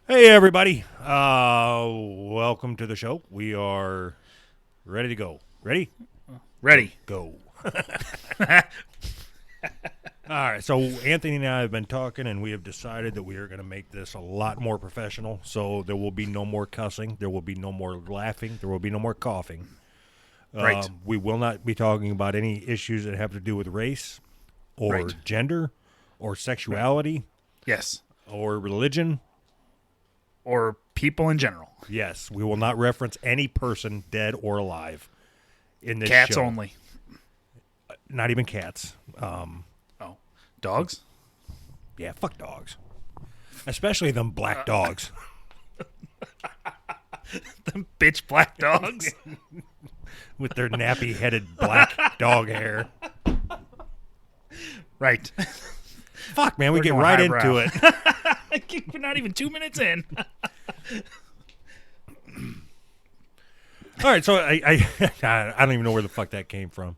Hey, everybody. Welcome to the show. We are ready to go. Ready? Ready. Go. All right. So Anthony and I have been talking, and we have decided that we are going to make this a lot more professional. So there will be no more cussing. There will be no more laughing. There will be no more coughing. Right. We will not be talking about any issues that have to do with race or Right. gender or sexuality Yes. or religion. Or people in general. Yes, we will not reference any person, dead or alive, in this Cats show. only. Not even cats. Oh. Dogs? Yeah, fuck dogs. Especially them black dogs. Them bitch black dogs. With their nappy-headed black dog hair. Right. Fuck, man, we We're get going right highbrow. into it. We're not even 2 minutes in. All right, so I don't even know where the fuck that came from.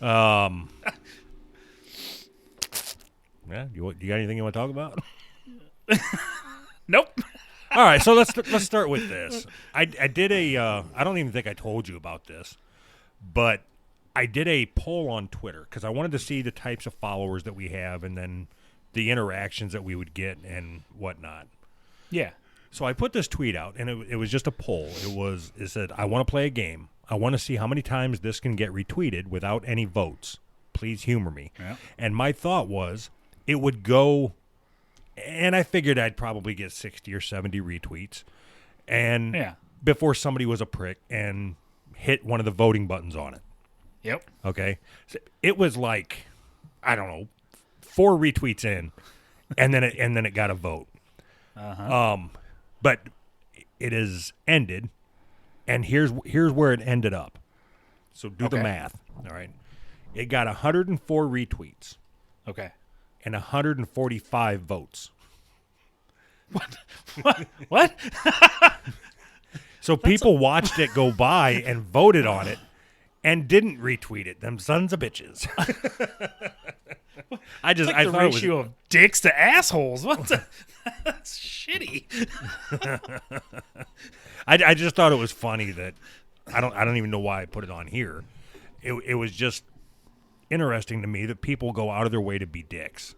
Yeah, you got anything you want to talk about? Nope. All right, so let's start with this. I did a I don't even think I told you about this, but I did a poll on Twitter because I wanted to see the types of followers that we have and then the interactions that we would get and whatnot. Yeah. So I put this tweet out, and it was just a poll. It said, I want to play a game. I want to see how many times this can get retweeted without any votes. Please humor me. Yeah. And my thought was it would go, and I figured I'd probably get 60 or 70 retweets. And Yeah. before somebody was a prick and hit one of the voting buttons on it. Yep. Okay. So it was like, I don't know, 4 retweets in, and then it got a vote. But it is ended, and here's where it ended up. So do the Okay. math. All right. It got 104 retweets Okay. and 145 votes. What? So people watched it go by and voted on it and didn't retweet it. Them sons of bitches. I Like the thought ratio of dicks to assholes. What the? That's shitty. I just thought it was funny that I don't even know why I put it on here. It was just interesting to me that people go out of their way to be dicks.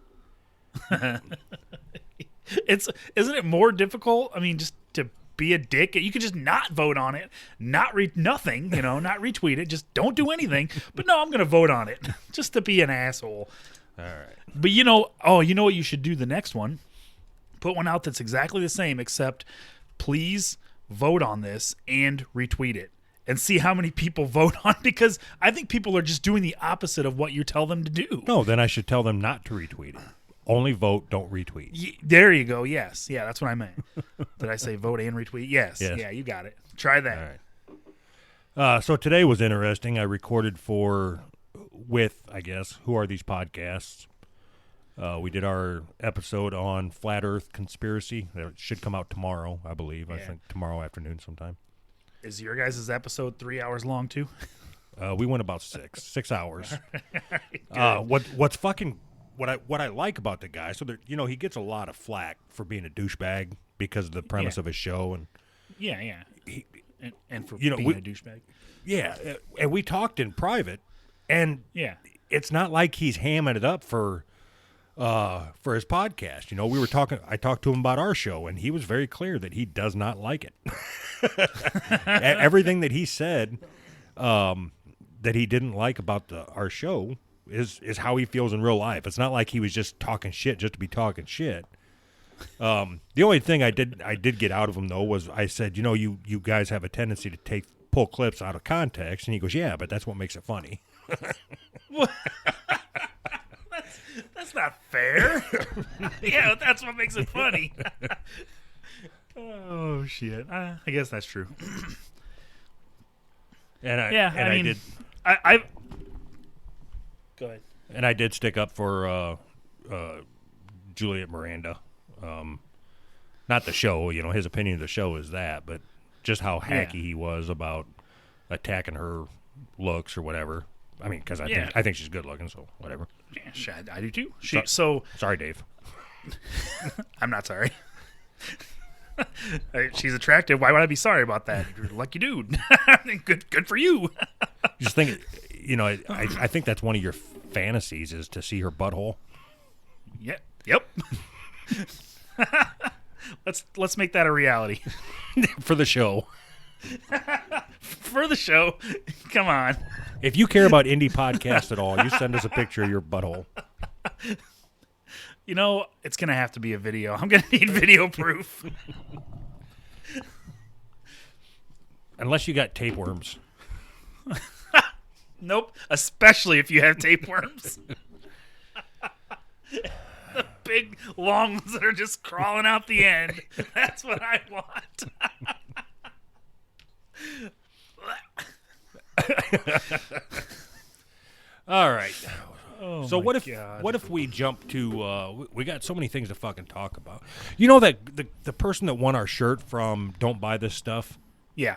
Isn't it more difficult? I mean, just to be a dick, you could just not vote on it, not read nothing, not retweet it, just don't do anything. But no, I'm going to vote on it just to be an asshole. All right. But you know what you should do the next one? Put one out that's exactly the same, except please vote on this and retweet it and see how many people vote on it, because I think people are just doing the opposite of what you tell them to do. No, then I should tell them not to retweet it. Only vote, don't retweet. There you go. Yes. Yeah, that's what I meant. Did I say vote and retweet? Yes. Yes. Yeah, you got it. Try that. All right. So today was interesting. I recorded with, I guess, Who Are These Podcasts? We did our episode on Flat Earth Conspiracy. It should come out tomorrow, I believe. I Yeah. think tomorrow afternoon sometime. Is your guys' episode 3 hours long too? We went about 6 hours. Good. What I like about the guy, so that he gets a lot of flack for being a douchebag because of the premise Yeah. of his show, and Yeah. he, And for You know, being we- a douchebag. yeah, and we talked in private, and Yeah. it's not like he's hamming it up for his podcast. We were talking. I talked to him about our show, and he was very clear that he does not like it. Everything that he said that he didn't like about our show is how he feels in real life. It's not like he was just talking shit just to be talking shit. The only thing I did get out of him though was I said, you guys have a tendency to pull clips out of context, and he goes, yeah, but that's what makes it funny. That's not fair. Yeah, that's what makes it funny. Oh shit! I guess that's true. And I did. I go ahead. And I did stick up for Juliet Miranda. Not the show, his opinion of the show is that, but just how hacky he was about attacking her looks or whatever. I mean, because I think she's good looking, so whatever. Yeah, I do too. So- So Sorry, Dave. I'm not sorry. She's attractive. Why would I be sorry about that? You're a lucky dude. Good for you. Just think, I think that's one of your fantasies is to see her butthole. Yeah. Yep. Let's make that a reality. For the show. For the show. Come on. If you care about indie podcasts at all, you send us a picture of your butthole. It's going to have to be a video. I'm going to need video proof. Unless you got tapeworms. Nope. Especially if you have tapeworms. The big, long ones that are just crawling out the end. That's what I want. All right. So what if we jump to we got so many things to fucking talk about. You know that the person that won our shirt from Don't Buy This Stuff? Yeah.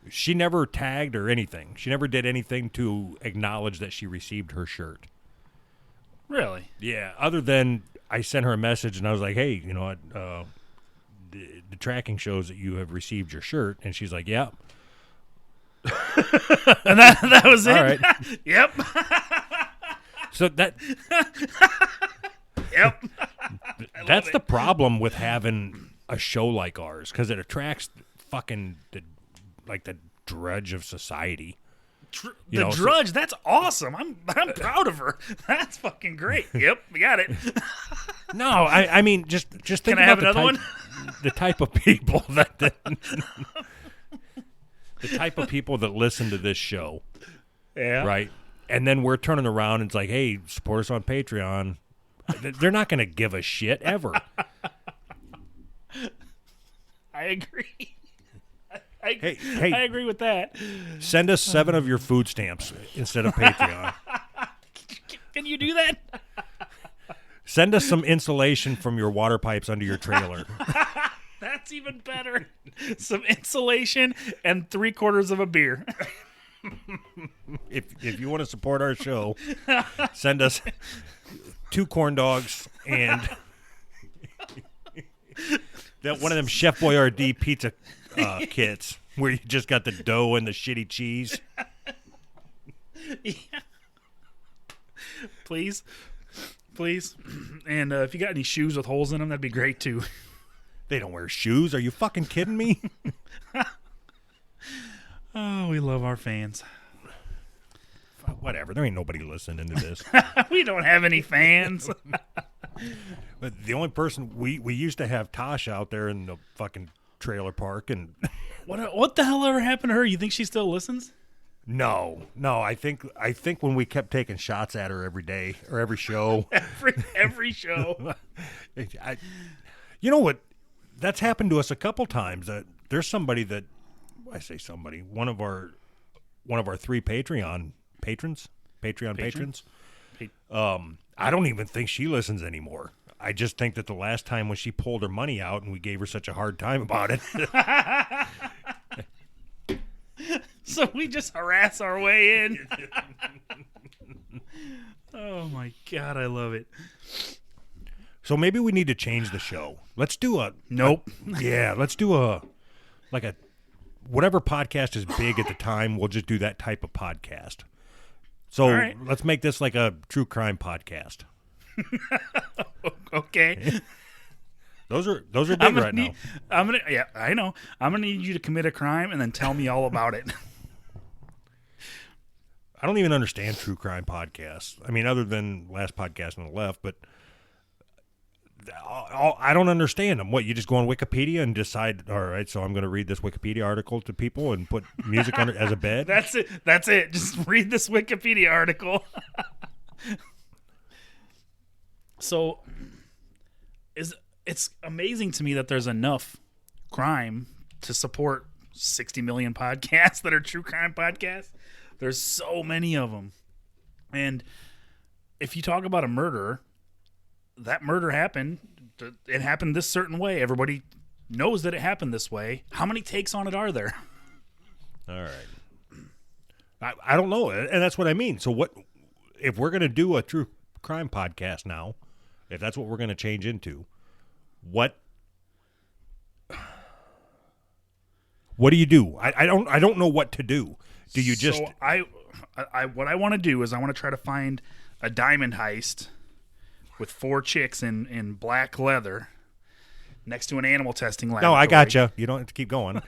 She never tagged or anything. She never did anything to acknowledge that she received her shirt. Really? Yeah, other than I sent her a message and I was like, "Hey, the tracking shows that you have received your shirt." And she's like, "Yeah." And that was it. All right. Yep. So that Yep. that's the problem with having a show like ours, because it attracts fucking the drudge of society. The drudge, that's awesome. I'm proud of her. That's fucking great. Yep, we got it. No, I mean just think Can I about have another one? The type of people that the type of people that listen to this show. Yeah. Right. And then we're turning around and it's like, hey, support us on Patreon. They're not going to give a shit ever. I agree. Hey, I agree with that. Send us 7 of your food stamps instead of Patreon. Can you do that? Send us some insulation from your water pipes under your trailer. That's even better. Some insulation and 3/4 of a beer. If you want to support our show, send us 2 corn dogs and that one of them Chef Boyardee pizza kits where you just got the dough and the shitty cheese. Yeah. Please. And if you got any shoes with holes in them, that'd be great too. They don't wear shoes. Are you fucking kidding me? Oh, we love our fans. Whatever. There ain't nobody listening to this. We don't have any fans. But the only person we used to have Tosh out there in the fucking trailer park, and what the hell ever happened to her? You think she still listens? No. I think when we kept taking shots at her every day or every show, every show. You know what? That's happened to us a couple times. There's somebody that I say somebody, one of our 3 Patreon patrons. I don't even think she listens anymore. I just think that the last time when she pulled her money out and we gave her such a hard time about it. So we just harass our way in. Oh my God, I love it. So maybe we need to change the show. Let's do Nope. Let's do whatever podcast is big at the time, we'll just do that type of podcast. So right. Let's make this like a true crime podcast. Okay. Those are big right now. I know. I'm gonna need you to commit a crime and then tell me all about it. I don't even understand true crime podcasts. I mean, other than Last Podcast on the Left, but I don't understand them. What, you just go on Wikipedia and decide, all right, so I'm going to read this Wikipedia article to people and put music on it as a bed? That's it. Just read this Wikipedia article. So it's amazing to me that there's enough crime to support 60 million podcasts that are true crime podcasts. There's so many of them. And if you talk about a murder, that murder happened. It happened this certain way. Everybody knows that it happened this way. How many takes on it are there? All right. I don't know. And that's what I mean. So what if we're going to do a true crime podcast now, if that's what we're going to change into, what What do you do? I don't know what to do. Do you just? So what I want to do is I want to try to find a diamond heist with 4 chicks in black leather next to an animal testing laboratory. No, I gotcha. You don't have to keep going.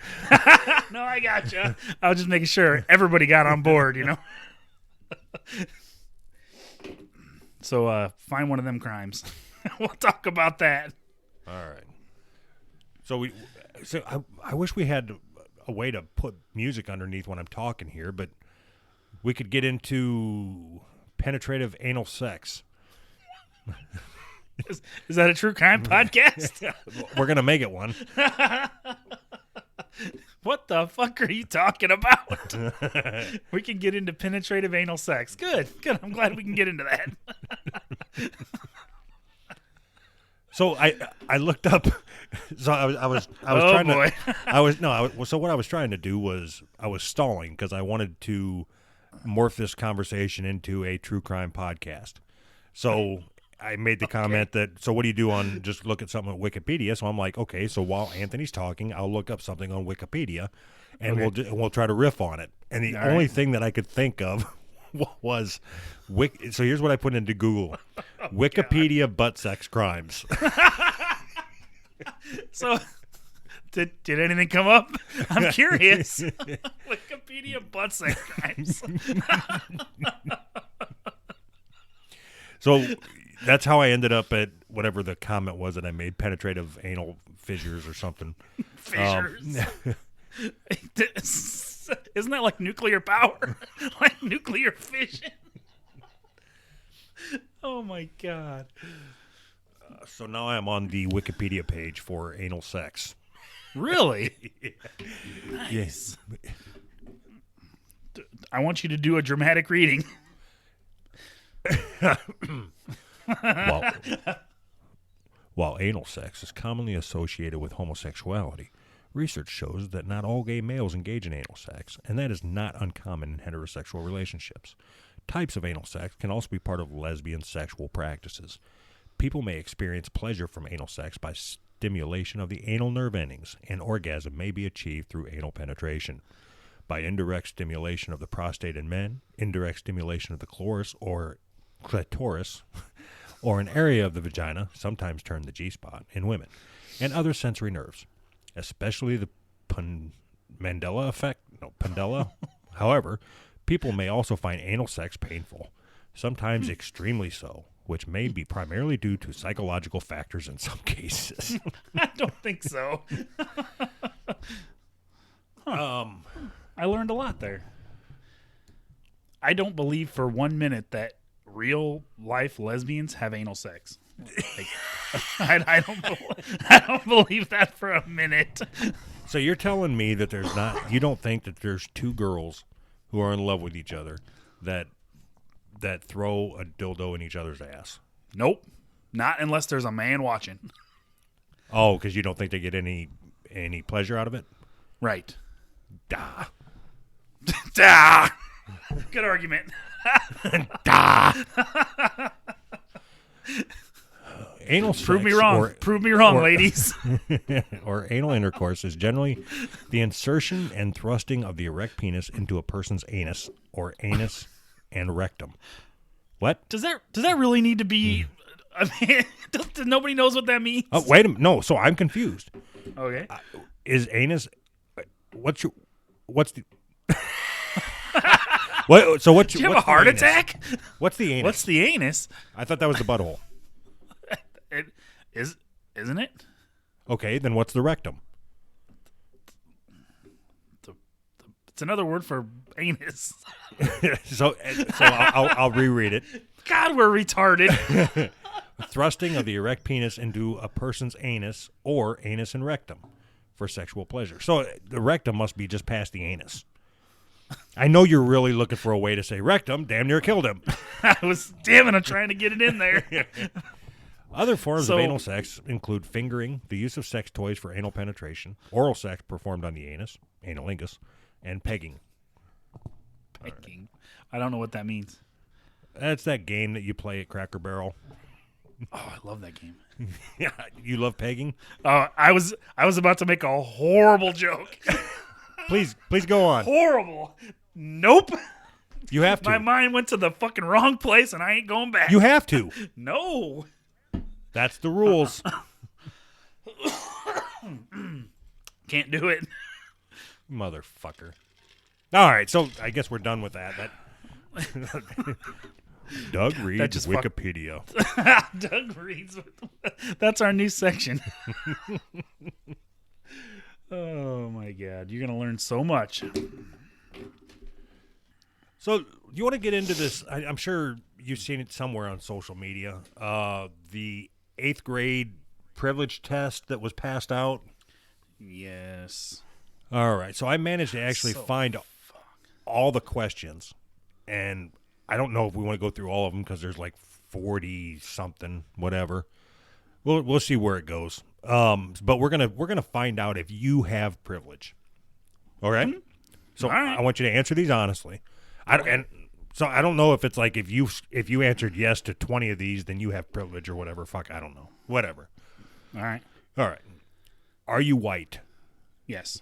No, I gotcha. I was just making sure everybody got on board, you know. So find one of them crimes. We'll talk about that. All right. So I wish we had a way to put music underneath when I'm talking here, but we could get into penetrative anal sex. Is that a true crime podcast? We're gonna make it one. What the fuck are you talking about? We can get into penetrative anal sex. Good. I'm glad we can get into that. So I looked up. So I was Oh, trying boy. to. So what I was trying to do was I was stalling because I wanted to morph this conversation into a true crime podcast. So I made the comment that, so what do you do on, just look at something on Wikipedia? So I'm like, okay, so while Anthony's talking, I'll look up something on Wikipedia, and we'll try to riff on it. And the only thing that I could think of was, so here's what I put into Google. Wikipedia butt sex crimes. So, did anything come up? I'm curious. Wikipedia butt sex crimes. So that's how I ended up at whatever the comment was that I made, penetrative anal fissures or something. Fissures. Isn't that like nuclear power? Like nuclear fission? Oh my God. So now I'm on the Wikipedia page for anal sex. Really? Yes. I want you to do a dramatic reading. While anal sex is commonly associated with homosexuality, research shows that not all gay males engage in anal sex, and that is not uncommon in heterosexual relationships. Types of anal sex can also be part of lesbian sexual practices. People may experience pleasure from anal sex by stimulation of the anal nerve endings, and orgasm may be achieved through anal penetration. By indirect stimulation of the prostate in men, indirect stimulation of the clitoris or an area of the vagina, sometimes termed the G-spot, in women, and other sensory nerves, especially the Mandela effect. However, people may also find anal sex painful, sometimes extremely so, which may be primarily due to psychological factors in some cases. I don't think so. I learned a lot there. I don't believe for 1 minute that real life lesbians have anal sex. Like, I don't believe that for a minute. So you're telling me that you don't think that there's two girls who are in love with each other that throw a dildo in each other's ass? Nope. Not unless there's a man watching. Oh, because you don't think they get any pleasure out of it? Right. Duh. Duh. Good argument. Duh. Anal sex. Prove me wrong. Prove me wrong, ladies. Or anal intercourse is generally the insertion and thrusting of the erect penis into a person's anus or anus and rectum. What? Does that really need to be? I mean, nobody knows what that means. Oh, wait a minute. No, so I'm confused. Okay. Is anus? What's the? What? So what? Do you have a heart attack? What's the anus? What's the anus? I thought that was the butthole. It isn't it? Okay, then what's the rectum? It's another word for anus. so I'll reread it. God, we're retarded. Thrusting of the erect penis into a person's anus or anus and rectum for sexual pleasure. So the rectum must be just past the anus. I know you're really looking for a way to say rectum. Damn near killed him. I'm trying to get it in there. Other forms of anal sex include fingering, the use of sex toys for anal penetration, oral sex performed on the anus, analingus, and pegging. Pegging? I don't know what that means. That's that game that you play at Cracker Barrel. Oh, I love that game. Yeah, you love pegging? I was about to make a horrible joke. Please go on. Horrible. Nope. You have to. My mind went to the fucking wrong place, and I ain't going back. You have to. No. That's the rules. Can't do it. Motherfucker. All right, so I guess we're done with that. Doug reads just Wikipedia. Doug reads. That's our new section. Oh, my God. You're going to learn so much. So you want to get into this? I'm sure you've seen it somewhere on social media. The 8th grade privilege test that was passed out. Yes. All right. So I managed to actually find all the questions. And I don't know if we want to go through all of them because there's like 40-something, whatever. We'll see where it goes. But we're gonna find out if you have privilege. All right? Mm-hmm. So all right. I want you to answer these honestly. So I don't know if it's like if you answered yes to 20 of these, then you have privilege or whatever. Fuck, I don't know. Whatever. All right. Are you white? Yes.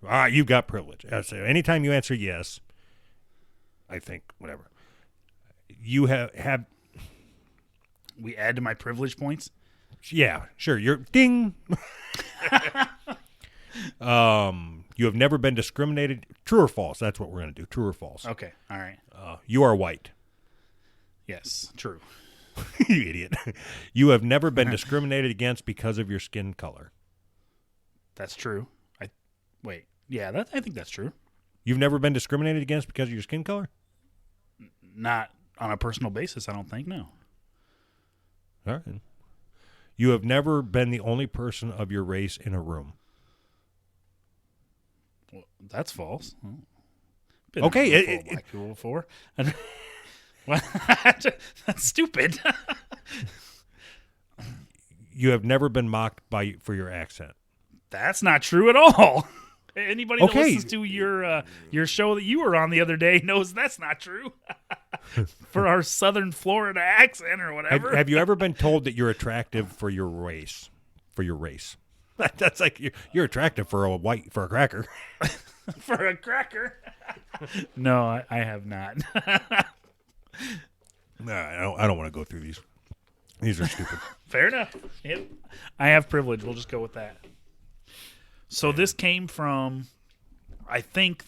All right, you've got privilege. So anytime you answer yes, I think whatever. You have. We add to my privilege points. Yeah, sure. You're ding. You have never been discriminated. True or false? That's what we're going to do. True or false? Okay. All right. You are white. Yes. True. You idiot. You have never been discriminated against because of your skin color. That's true. Wait. Yeah, I think that's true. You've never been discriminated against because of your skin color? Not on a personal basis, I don't think, no. All right. You have never been the only person of your race in a room. Well, that's false. Been okay. Black people before. What? That's stupid. You have never been mocked for your accent. That's not true at all. Anybody that listens to your show that you were on the other day knows that's not true. For our Southern Florida accent or whatever. Have you ever been told that you're attractive for your race? For your race. That's like you're attractive for a cracker. For a cracker? No, I have not. No, I don't want to go through these. These are stupid. Fair enough. Yep. I have privilege. We'll just go with that. So this came from, I think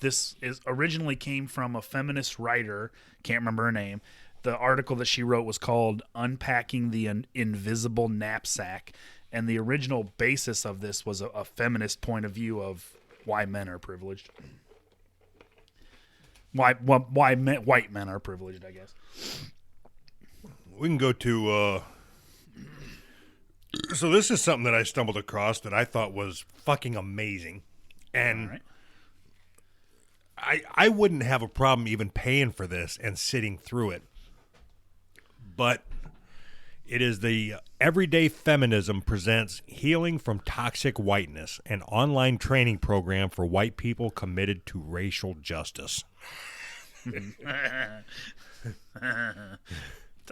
originally came from a feminist writer. Can't remember her name. The article that she wrote was called "Unpacking the Invisible Knapsack," and the original basis of this was a feminist point of view of why men are privileged. Why white men are privileged, I guess. We can go to. So this is something that I stumbled across that I thought was fucking amazing, and I wouldn't have a problem even paying for this and sitting through it. But it is the Everyday Feminism presents Healing from Toxic Whiteness, an online training program for white people committed to racial justice.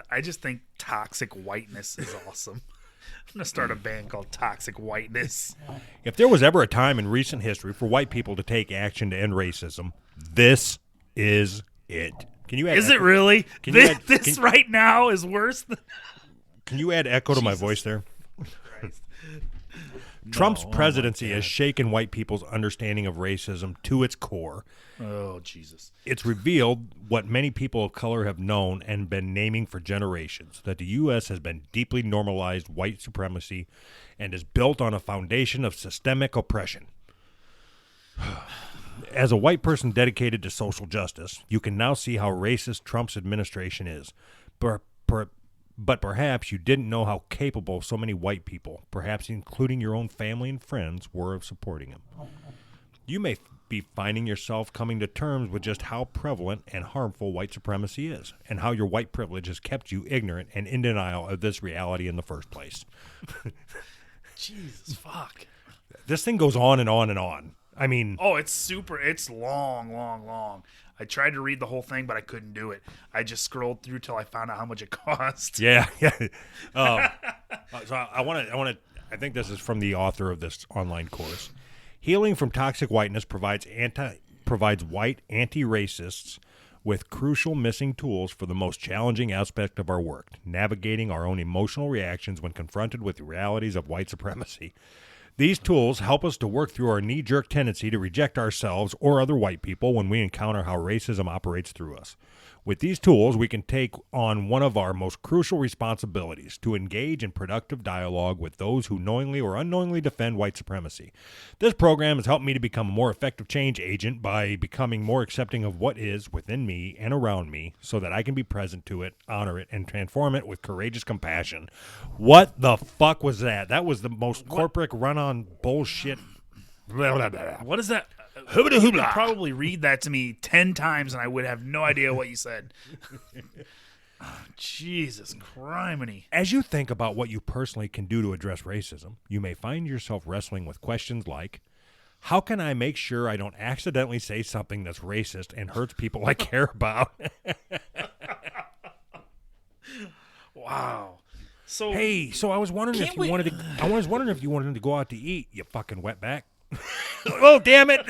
I just think toxic whiteness is awesome. I'm going to start a band called Toxic Whiteness. If there was ever a time in recent history for white people to take action to end racism, this is it. Can you add Is it really? This right now is worse than... Can you add echo to my voice there? Christ. Trump's presidency has shaken white people's understanding of racism to its core. Oh, Jesus. It's revealed what many people of color have known and been naming for generations, that the U.S. has been deeply normalized white supremacy and is built on a foundation of systemic oppression. As a white person dedicated to social justice, you can now see how racist Trump's administration is. But perhaps you didn't know how capable so many white people, perhaps including your own family and friends, were of supporting him. You may be finding yourself coming to terms with just how prevalent and harmful white supremacy is, and how your white privilege has kept you ignorant and in denial of this reality in the first place. Jesus, fuck. This thing goes on and on and on. I mean... Oh, it's long. I tried to read the whole thing, but I couldn't do it. I just scrolled through till I found out how much it cost. Yeah. So I want to. I think this is from the author of this online course. Healing from toxic whiteness provides white anti-racists with crucial missing tools for the most challenging aspect of our work, navigating our own emotional reactions when confronted with the realities of white supremacy. These tools help us to work through our knee-jerk tendency to reject ourselves or other white people when we encounter how racism operates through us. With these tools, we can take on one of our most crucial responsibilities, to engage in productive dialogue with those who knowingly or unknowingly defend white supremacy. This program has helped me to become a more effective change agent by becoming more accepting of what is within me and around me so that I can be present to it, honor it, and transform it with courageous compassion. What the fuck was that? That was the most corporate run-on bullshit. Blah, blah, blah. What is that? You could probably read that to me 10 times and I would have no idea what you said. Oh, Jesus criminy. As you think about what you personally can do to address racism, you may find yourself wrestling with questions like, how can I make sure I don't accidentally say something that's racist and hurts people I care about? Wow. So I was wondering if you wanted to go out to eat, you fucking wetback. Oh, damn it.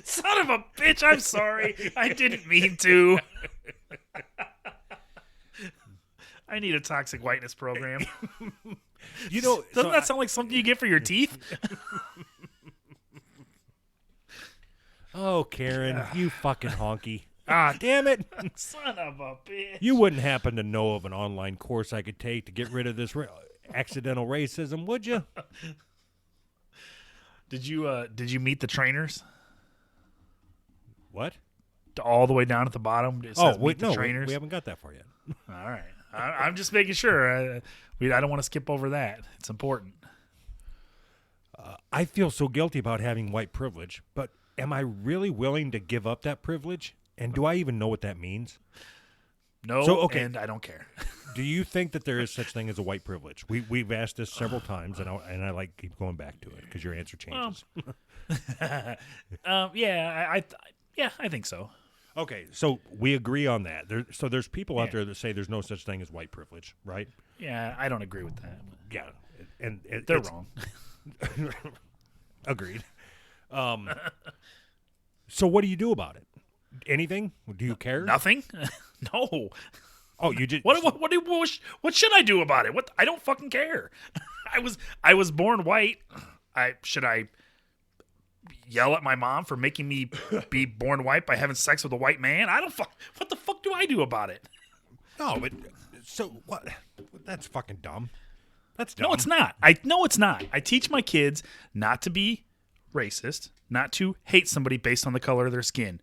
Son of a bitch, I'm sorry. I didn't mean to. I need a toxic whiteness program. Doesn't that sound like something you get for your teeth? Oh, Karen, you fucking honky. Ah, damn it. Son of a bitch. You wouldn't happen to know of an online course I could take to get rid of this accidental racism, would you? Did you meet the trainers? What? All the way down at the bottom? Trainers? We haven't got that far yet. All right. I'm just making sure. I don't want to skip over that. It's important. I feel so guilty about having white privilege, but am I really willing to give up that privilege? And do I even know what that means? No, and I don't care. Do you think that there is such thing as a white privilege? We've asked this several times, and I like keep going back to it because your answer changes. I think so. Okay, so we agree on that. There's people out there that say there's no such thing as white privilege, right? Yeah, I don't agree with that. Yeah, and they're wrong. Agreed. So what do you do about it? Anything? Do you care? Nothing. No. Oh, you just what should I do about it? What? I don't fucking care. I was born white. Should I yell at my mom for making me be born white by having sex with a white man? What the fuck do I do about it? No, but so what? That's fucking dumb. That's dumb. No, it's not. It's not. I teach my kids not to be racist, not to hate somebody based on the color of their skin.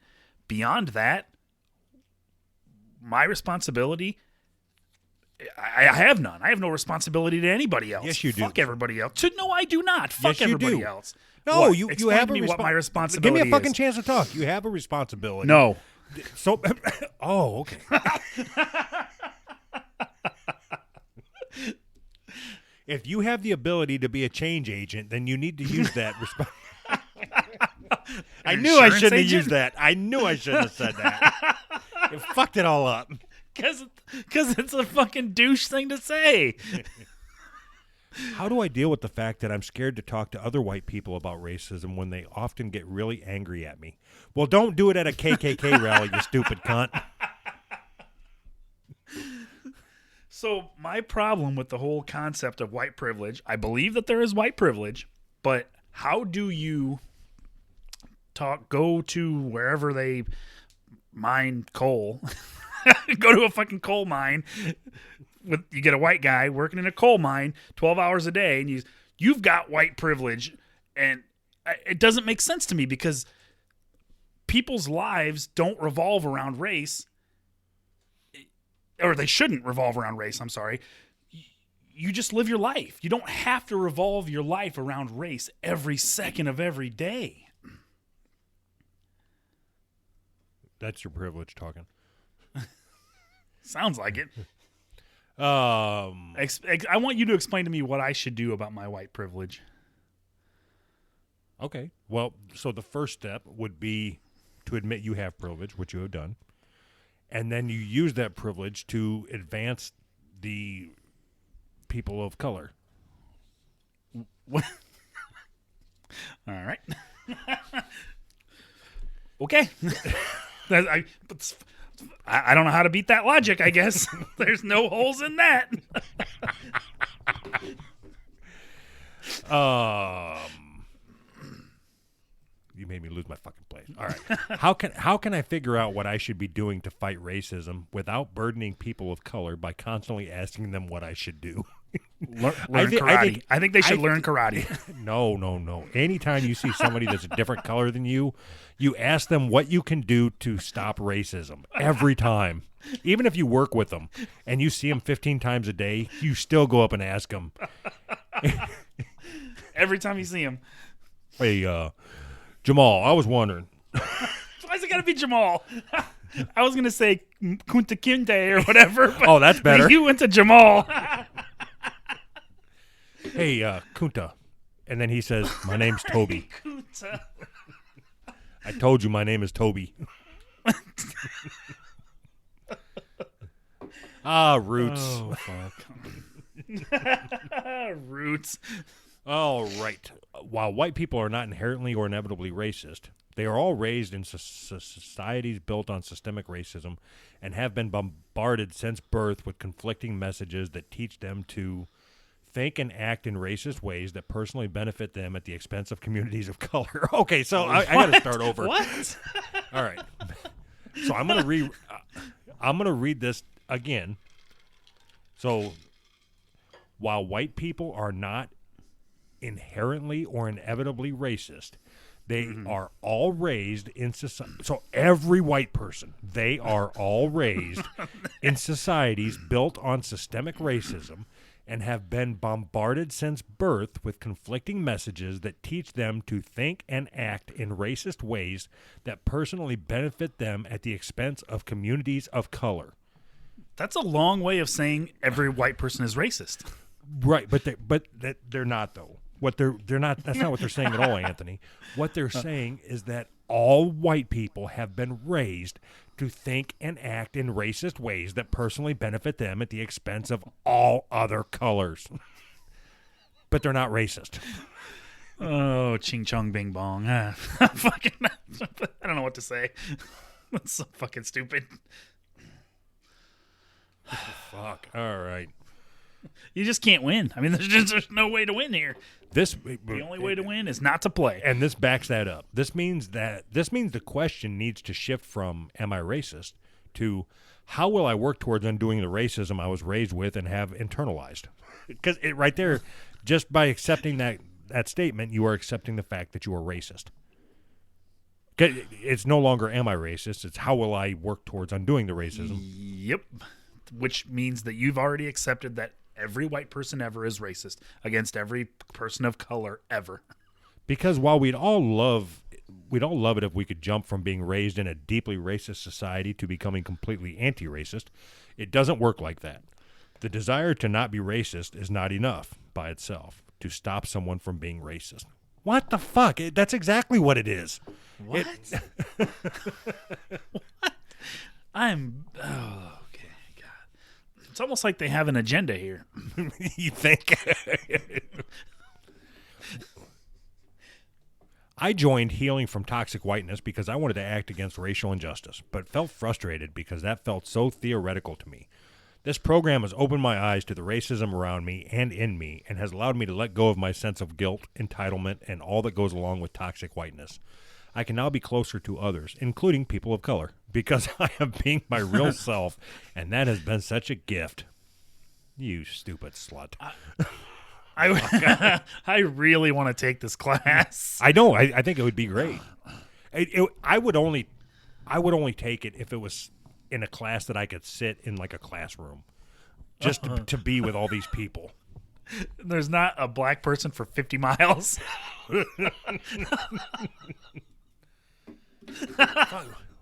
Beyond that, my responsibility, I have none. I have no responsibility to anybody else. Yes, you do. Fuck everybody else. No, I do not. Fuck everybody else. No, what? you Explain have to me what my responsibility Give me a fucking is. chance to talk. You have a responsibility. No. So, oh, okay. If you have the ability to be a change agent, then you need to use that. I knew I shouldn't have used that. I knew I shouldn't have said that. It fucked it all up. Because it's a fucking douche thing to say. How do I deal with the fact that I'm scared to talk to other white people about racism when they often get really angry at me? Well, don't do it at a KKK rally, you stupid cunt. So my problem with the whole concept of white privilege, I believe that there is white privilege, but how do you go to wherever they mine coal, go to a fucking coal mine, you get a white guy working in a coal mine 12 hours a day, and you've got white privilege, and it doesn't make sense to me because people's lives don't revolve around race, or they shouldn't revolve around race, I'm sorry. You just live your life. You don't have to revolve your life around race every second of every day. That's your privilege talking. Sounds like it. I want you to explain to me what I should do about my white privilege. Okay. Well, so the first step would be to admit you have privilege, which you have done. And then you use that privilege to advance the people of color. What? All right. Okay. I don't know how to beat that logic, I guess. There's no holes in that. You made me lose my fucking place. All right. How can I figure out what I should be doing to fight racism without burdening people of color by constantly asking them what I should do? Learn karate. I think they should learn karate. No. Anytime you see somebody that's a different color than you ask them what you can do to stop racism. Every time. Even if you work with them and you see them 15 times a day, you still go up and ask them. Every time you see him. Hey, Jamal, I was wondering. Why's it got to be Jamal? I was going to say Kunta Kinte or whatever. But oh, that's better. You went to Jamal. Hey, Kunta. And then he says, my name's Toby. Kunta. I told you my name is Toby. Roots. Oh, fuck. Roots. All right. While white people are not inherently or inevitably racist, they are all raised in societies built on systemic racism and have been bombarded since birth with conflicting messages that teach them to think and act in racist ways that personally benefit them at the expense of communities of color. Okay, so I got to start over. What? All right. So I'm gonna read this again. So while white people are not inherently or inevitably racist, they are all raised in society. So every white person, they are all raised in societies built on systemic racism and have been bombarded since birth with conflicting messages that teach them to think and act in racist ways that personally benefit them at the expense of communities of color. That's a long way of saying every white person is racist. Right, but they're not though. What they're not. That's not what they're saying at all, Anthony. What they're saying is that all white people have been raised to think and act in racist ways that personally benefit them at the expense of all other colors. But they're not racist. Oh, ching chong bing bong. Fucking, I don't know what to say. That's so fucking stupid. Fuck. All right. You just can't win. I mean, there's no way to win here. The only way to win is not to play. And this backs that up. This means the question needs to shift from am I racist to how will I work towards undoing the racism I was raised with and have internalized? Because right there, just by accepting that statement, you are accepting the fact that you are racist. It's no longer am I racist, it's how will I work towards undoing the racism. Yep. Which means that you've already accepted that every white person ever is racist against every person of color ever. Because while we'd all love it if we could jump from being raised in a deeply racist society to becoming completely anti-racist, it doesn't work like that. The desire to not be racist is not enough by itself to stop someone from being racist. What the fuck? That's exactly what it is. What? What? Okay, God. It's almost like they have an agenda here. You think? I joined Healing from Toxic Whiteness because I wanted to act against racial injustice, but felt frustrated because that felt so theoretical to me. This program has opened my eyes to the racism around me and in me and has allowed me to let go of my sense of guilt, entitlement, and all that goes along with toxic whiteness. I can now be closer to others, including people of color, because I am being my real self, and that has been such a gift. You stupid slut. I really want to take this class. I know. I think it would be great. I would only take it if it was in a class that I could sit in like a classroom, just to be with all these people. There's not a black person for 50 miles.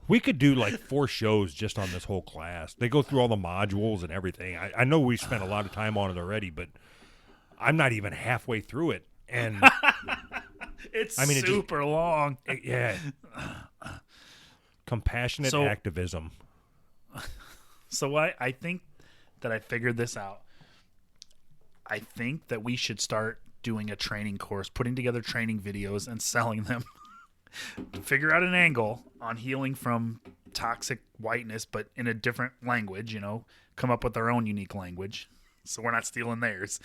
We could do like 4 shows just on this whole class. They go through all the modules and everything. I know we spent a lot of time on it already, but I'm not even halfway through it. And it's super long. Yeah. Compassionate activism. So I think that I figured this out. I think that we should start doing a training course, putting together training videos and selling them. Figure out an angle on healing from toxic whiteness, but in a different language, come up with our own unique language. So we're not stealing theirs.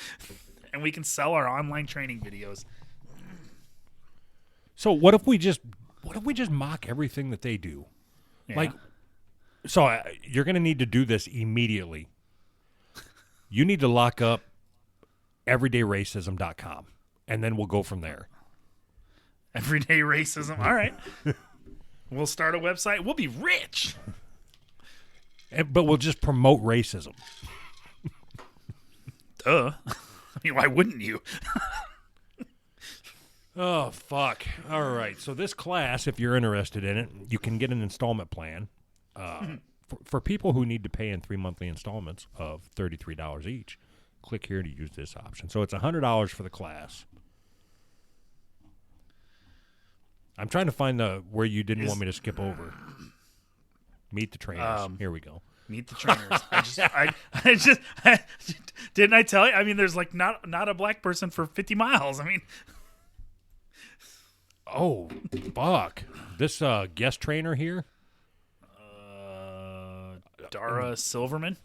And we can sell our online training videos. So what if we just mock everything that they do? Yeah. You're going to need to do this immediately. You need to lock up everydayracism.com, and then we'll go from there. Everyday racism. All right. We'll start a website. We'll be rich. But we'll just promote racism. Duh. I mean, why wouldn't you? Oh, fuck. All right. So this class, if you're interested in it, you can get an installment plan. For people who need to pay in 3 monthly installments of $33 each, click here to use this option. So it's $100 for the class. I'm trying to find where you didn't want me to skip over. Meet the trainers. Here we go. Meet the trainers. Didn't I tell you? I mean, there's like not a black person for 50 miles. I mean, oh, fuck. This guest trainer here? Dara Silverman.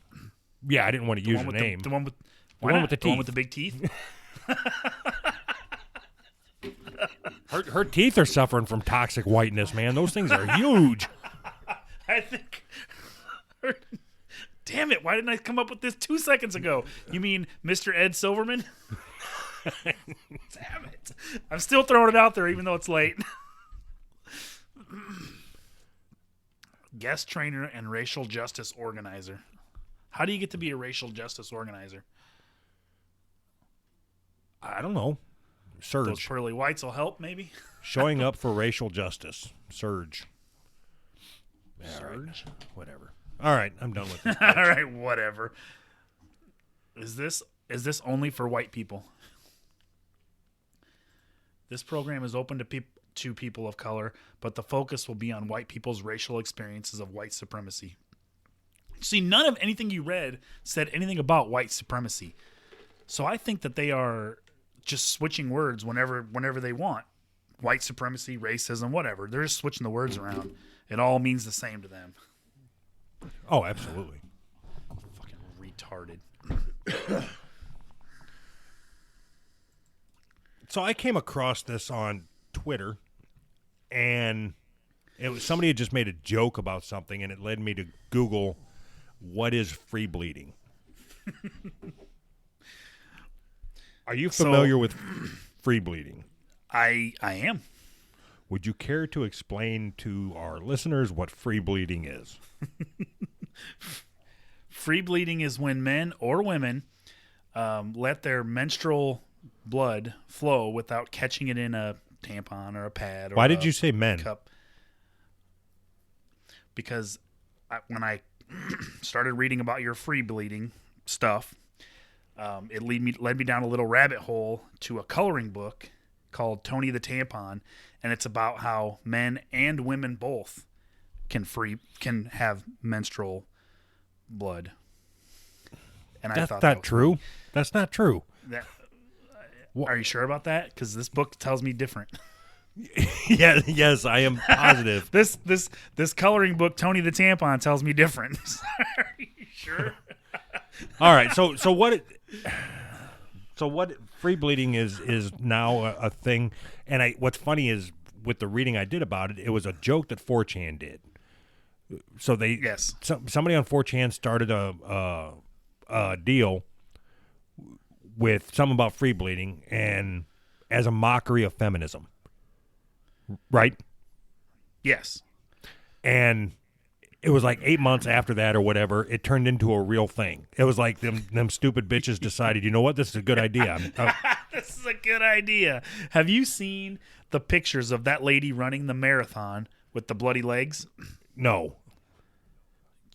Yeah, I didn't want to use her name. The one with the teeth. The one with the big teeth. Her teeth are suffering from toxic whiteness, man. Those things are huge. I think. Damn it! Why didn't I come up with this 2 seconds ago? You mean Mr. Ed Silverman? Damn it! I'm still throwing it out there, even though it's late. Guest trainer and racial justice organizer. How do you get to be a racial justice organizer? I don't know. Surge. Those pearly whites will help, maybe? Showing up for racial justice. Surge. Surge? Right. Whatever. All right, I'm done with this. All right, whatever. Is this only for white people? This program is open to people of color, but the focus will be on white people's racial experiences of white supremacy. See, none of anything you read said anything about white supremacy. So I think that they are just switching words whenever they want. White supremacy, racism, whatever. They're just switching the words around. It all means the same to them. Oh, absolutely. Fucking retarded. So I came across this on Twitter, and it was somebody had just made a joke about something, and it led me to Google what is free bleeding. Are you familiar with free bleeding? I am. Would you care to explain to our listeners what free bleeding is? Free bleeding is when men or women let their menstrual blood flow without catching it in a tampon or a pad or Why did you say men? Cup. Because when I started reading about your free bleeding stuff, it led me down a little rabbit hole to a coloring book called Tony the Tampon, and it's about how men and women both can have menstrual blood. And That's not true. That's not true. Are you sure about that? Because this book tells me different. Yes, I am positive. This coloring book, Tony the Tampon, tells me different. Are you sure? All right, so what free bleeding is now a thing, and what's funny is with the reading I did about it, it was a joke that 4chan did. So somebody on 4chan started a deal with something about free bleeding and as a mockery of feminism, right? Yes. And it was like 8 months after that or whatever, it turned into a real thing. It was like them stupid bitches decided, you know what, this is a good idea. This is a good idea. Have you seen the pictures of that lady running the marathon with the bloody legs? No.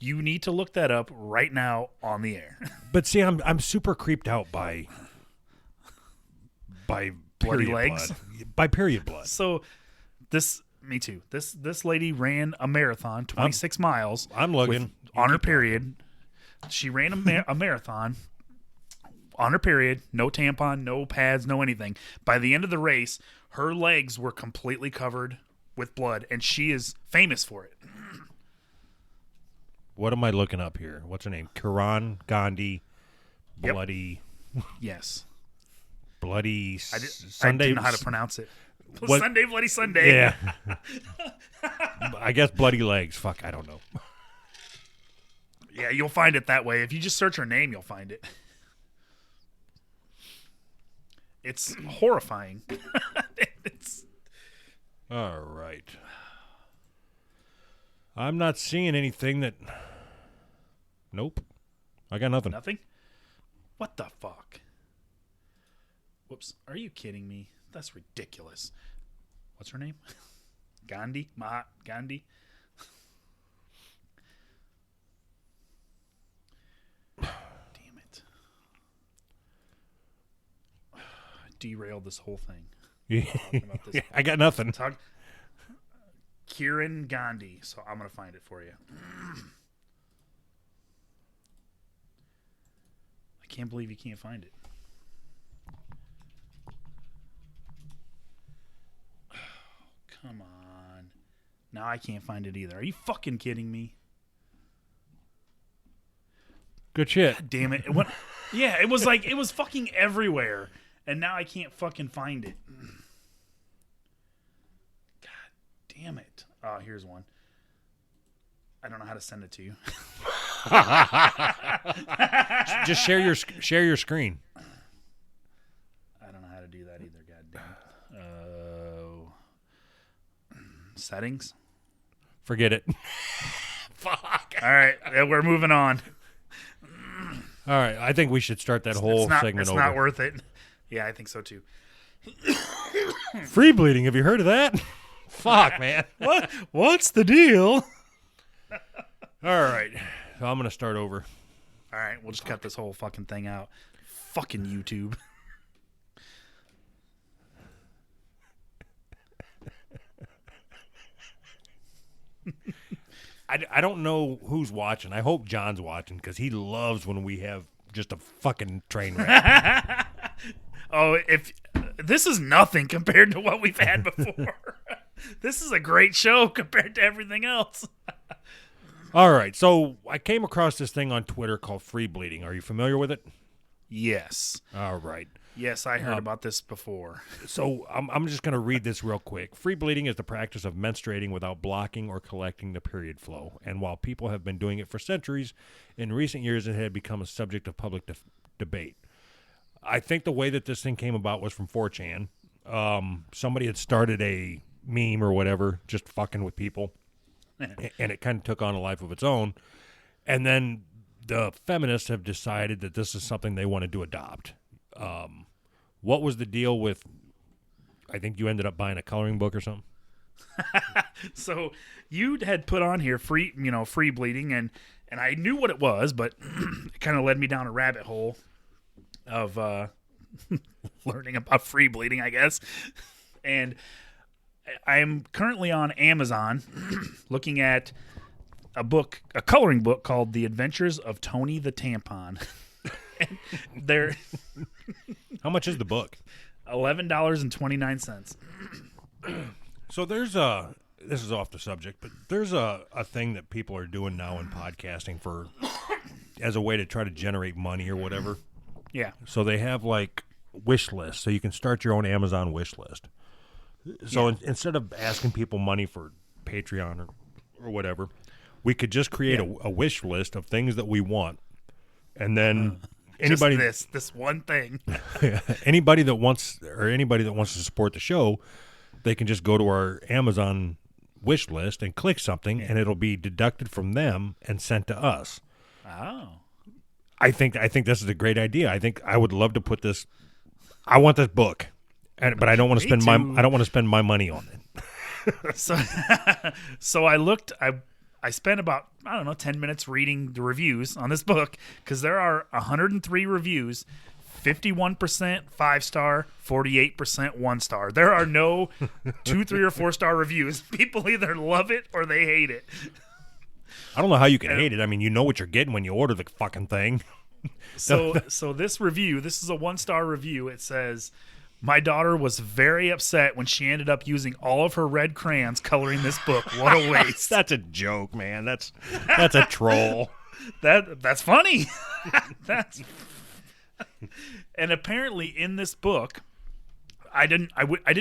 You need to look that up right now on the air. But see, I'm super creeped out by bloody legs, blood. By period blood. So me too. This lady ran a marathon, 26 miles. I'm looking on her period. She ran a marathon on her period, no tampon, no pads, no anything. By the end of the race, her legs were completely covered with blood, and she is famous for it. What am I looking up here? What's her name? Kiran Gandhi. Yep. Bloody. Yes. Bloody Sunday. I didn't know how to pronounce it. What? Sunday, Bloody Sunday. Yeah. I guess bloody legs. Fuck, I don't know. Yeah, you'll find it that way. If you just search her name, you'll find it. It's horrifying. All right. I'm not seeing anything that... Nope. I got nothing. Nothing? What the fuck? Whoops. Are you kidding me? That's ridiculous. What's her name? Gandhi? Gandhi? Damn it. Derailed this whole thing. About this. I got nothing. Kiran Gandhi. So I'm going to find it for you. I can't believe you can't find it. Come on. Now I can't find it either. Are you fucking kidding me? Good shit. God damn it. It went, yeah, it was like, it was fucking everywhere. And now I can't fucking find it. God damn it. Oh, here's one. I don't know how to send it to you. Just share your screen. I don't know how to do that either. God damn it. Settings. Forget it. Fuck. All right, we're moving on. All right, I think we should start that whole segment it's over. It's not worth it. Yeah, I think so too. Free bleeding. Have you heard of that? Fuck, man. What's the deal? All right, so I'm gonna start over. All right, we'll just cut this whole fucking thing out. Fucking YouTube. I don't know who's watching. I hope John's watching because he loves when we have just a fucking train wreck. Oh, if this is nothing compared to what we've had before. This is a great show compared to everything else. All right, so I came across this thing on Twitter called Free Bleeding. Are you familiar with it? Yes. All right. Yes, I heard about this before. So I'm just going to read this real quick. Free bleeding is the practice of menstruating without blocking or collecting the period flow. And while people have been doing it for centuries, in recent years it had become a subject of public debate. I think the way that this thing came about was from 4chan. Somebody had started a meme or whatever, just fucking with people. And it kind of took on a life of its own. And then the feminists have decided that this is something they wanted to adopt. What was the deal with, I think you ended up buying a coloring book or something? So you had put on here free bleeding, and I knew what it was, but it kind of led me down a rabbit hole of learning about free bleeding, I guess. And I am currently on Amazon looking at a coloring book called The Adventures of Tony the Tampon. They're How much is the book? $11.29. So there's this is off the subject, but there's a thing that people are doing now in podcasting as a way to try to generate money or whatever. Yeah. So they have like wish lists, so you can start your own Amazon wish list. So instead of asking people money for Patreon or whatever, we could just create a wish list of things that we want, and then anybody just this one thing. anybody that wants to support the show, they can just go to our Amazon wish list and click something, and it'll be deducted from them and sent to us. Oh. I think this is a great idea. I think I would love to put this. I want this book, but I don't want to spend my money on it. So I looked. I spent about 10 minutes reading the reviews on this book because there are 103 reviews. 51% 5-star, 48% 1-star. There are no 2, 3, or 4-star reviews. People either love it or they hate it. I don't know how you can hate it. I mean, you know what you're getting when you order the fucking thing. So this review, this is a 1-star review. It says, my daughter was very upset when she ended up using all of her red crayons coloring this book. What a waste. That's a joke, man. That's a troll. That's funny. That's and apparently in this book, I didn't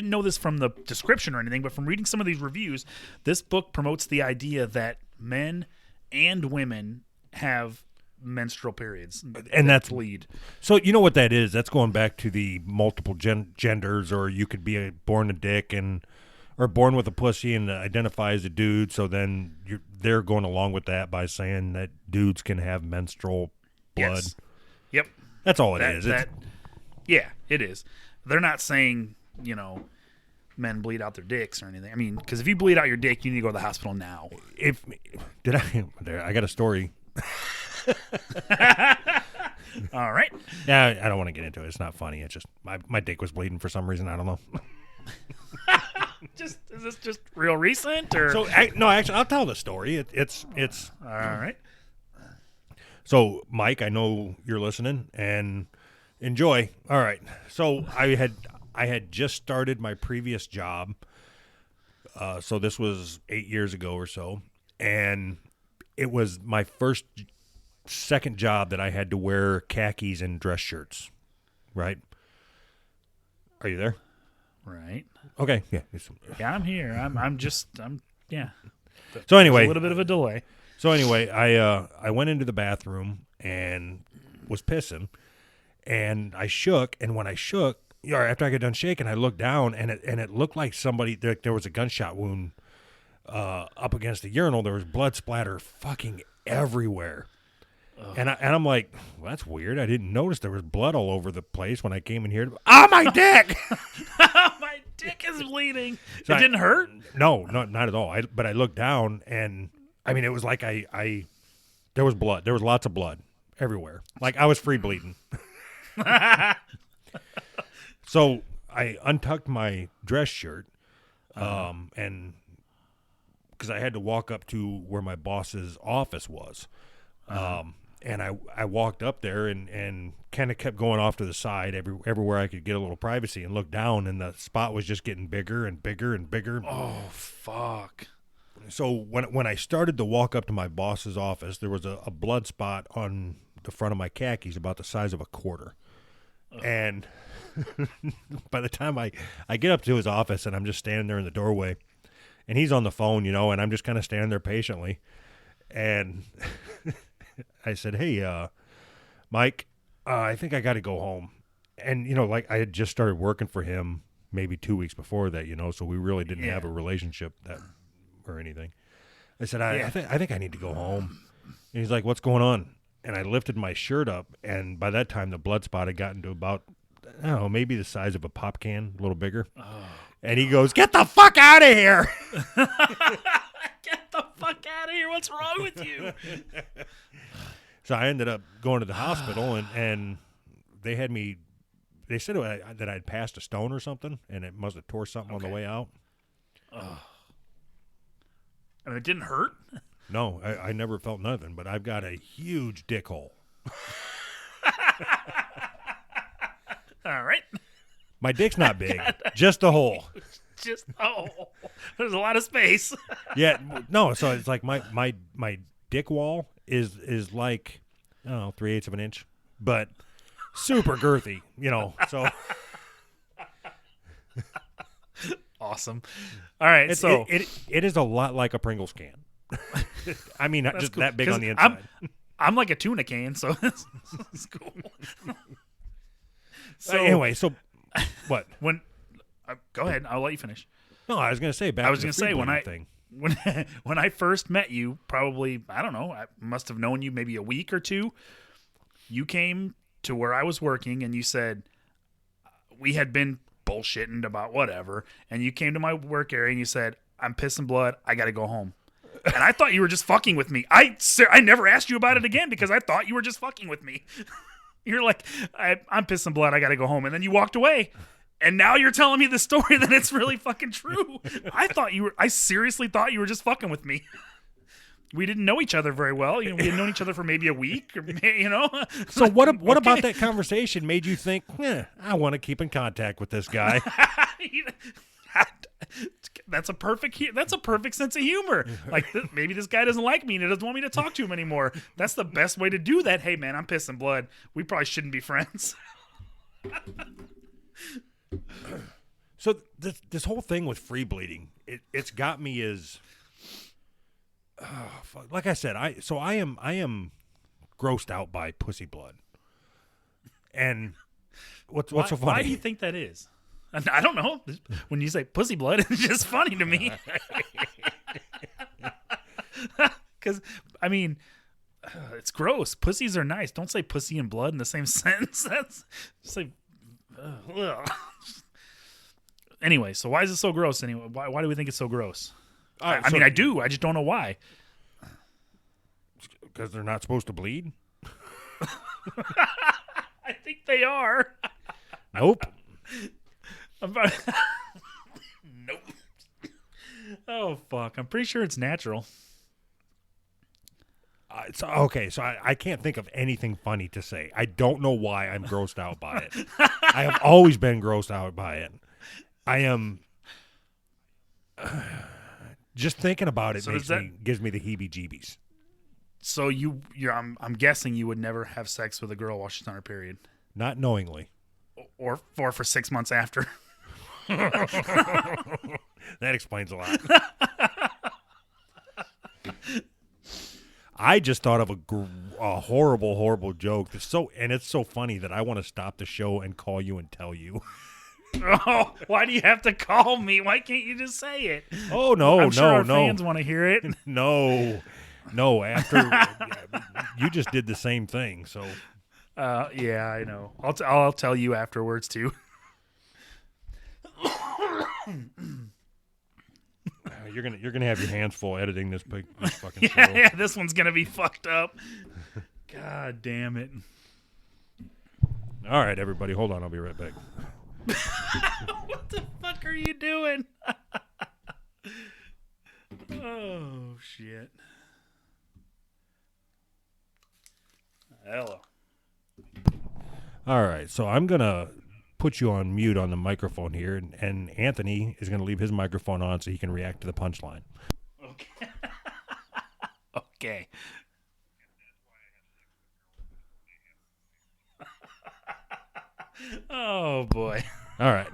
know this from the description or anything, but from reading some of these reviews, this book promotes the idea that men and women have menstrual periods and that's bleed. So you know what that is? That's going back to the multiple genders, or you could be born a dick or born with a pussy and identify as a dude. So then they're going along with that by saying that dudes can have menstrual blood. Yes. Yep. That's all it is. Yeah, it is. They're not saying, men bleed out their dicks or anything. I mean, because if you bleed out your dick, you need to go to the hospital now. I got a story. All right. Yeah, I don't want to get into it. It's not funny. It's just my dick was bleeding for some reason. I don't know. Is this just real recent or? So no, actually, I'll tell the story. It's all right. So Mike, I know you're listening and enjoy. All right. So I had just started my previous job. So this was 8 years ago or so, and it was my second job that I had to wear khakis and dress shirts. Right? Are you there? Right. Okay. Yeah. Yeah, I'm here. I'm yeah. So anyway, a little bit of a delay. So anyway, I went into the bathroom and was pissing, and I shook. And when I shook, after I got done shaking, I looked down, and it looked like there was a gunshot wound up against the urinal. There was blood splatter fucking everywhere. And I'm like, well, that's weird. I didn't notice there was blood all over the place when I came in here. Oh, my dick! My dick is bleeding. So it didn't hurt? No, not at all. But I looked down, and I mean, it was like there was blood. There was lots of blood everywhere. Like I was free bleeding. So I untucked my dress shirt, and because I had to walk up to where my boss's office was. And I walked up there and kind of kept going off to the side everywhere I could get a little privacy, and looked down, and the spot was just getting bigger and bigger and bigger. Oh, fuck. So when I started to walk up to my boss's office, there was a blood spot on the front of my khakis about the size of a quarter. And by the time I get up to his office, and I'm just standing there in the doorway, and he's on the phone, and I'm just kind of standing there patiently. And I said, hey, Mike, I think I got to go home. And, like I had just started working for him maybe 2 weeks before that, so we really didn't have a relationship or anything. I said, I think I need to go home. And he's like, what's going on? And I lifted my shirt up, and by that time the blood spot had gotten to about, I don't know, maybe the size of a pop can, a little bigger. Oh, and he goes, get the fuck out of here. Get the fuck out of here. What's wrong with you? So I ended up going to the hospital, and they had me, they said that I'd passed a stone or something, and it must have tore something on the way out. And it didn't hurt? No, I never felt nothing, but I've got a huge dick hole. All right. My dick's not big, just a hole. There's a lot of space. Yeah, no, so it's like my dick wall is like, I don't know, 3/8 of an inch, but super girthy, so. Awesome. All right, so. It is a lot like a Pringles can. I mean, not just cool. That big on the inside. I'm like a tuna can, so it's cool. So anyway, so what? Go ahead. I'll let you finish. No, I was going to say when I first met you, probably, I don't know, I must have known you maybe a week or two. You came to where I was working, and you said we had been bullshitting about whatever, and you came to my work area and you said, I'm pissing blood. I got to go home. And I thought you were just fucking with me. I never asked you about it again because I thought you were just fucking with me. You're like, I'm pissing blood. I got to go home. And then you walked away. And now you're telling me the story that it's really fucking true. I seriously thought you were just fucking with me. We didn't know each other very well. We had known each other for maybe a week, or, So what about that conversation made you think, I want to keep in contact with this guy? That's a perfect sense of humor. Like, maybe this guy doesn't like me and he doesn't want me to talk to him anymore. That's the best way to do that. Hey, man, I'm pissing blood. We probably shouldn't be friends. So this whole thing with free bleeding, it's got me as, like I said, I am grossed out by pussy blood. And what's so funny? Why do you think that is? I don't know. When you say pussy blood, it's just funny to me. Because, I mean, it's gross. Pussies are nice. Don't say pussy and blood in the same sentence. That's just like, ugh. Anyway, so why is it so gross anyway? Why do we think it's so gross? Right, I mean, I do. I just don't know why. Because they're not supposed to bleed? I think they are. Nope. Nope. Oh, fuck. I'm pretty sure it's natural. So I can't think of anything funny to say. I don't know why I'm grossed out by it. I have always been grossed out by it. I am... just thinking about it gives me the heebie-jeebies. So I'm guessing you would never have sex with a girl while she's on her period. Not knowingly. Or for 6 months after. That explains a lot. I just thought of a horrible, horrible joke. It's so funny that I want to stop the show and call you and tell you. Oh, why do you have to call me? Why can't you just say it? Oh, no, I'm sure our fans want to hear it. No. After you just did the same thing, so. Yeah, I know. I'll tell you afterwards too. You're gonna have your hands full editing this fucking show. Yeah, this one's gonna be fucked up. God damn it! All right, everybody, hold on. I'll be right back. What the fuck are you doing? Oh shit! Hello. All right, so I'm gonna put you on mute on the microphone here, and Anthony is gonna leave his microphone on so he can react to the punchline. Okay. Okay. Oh boy. All right.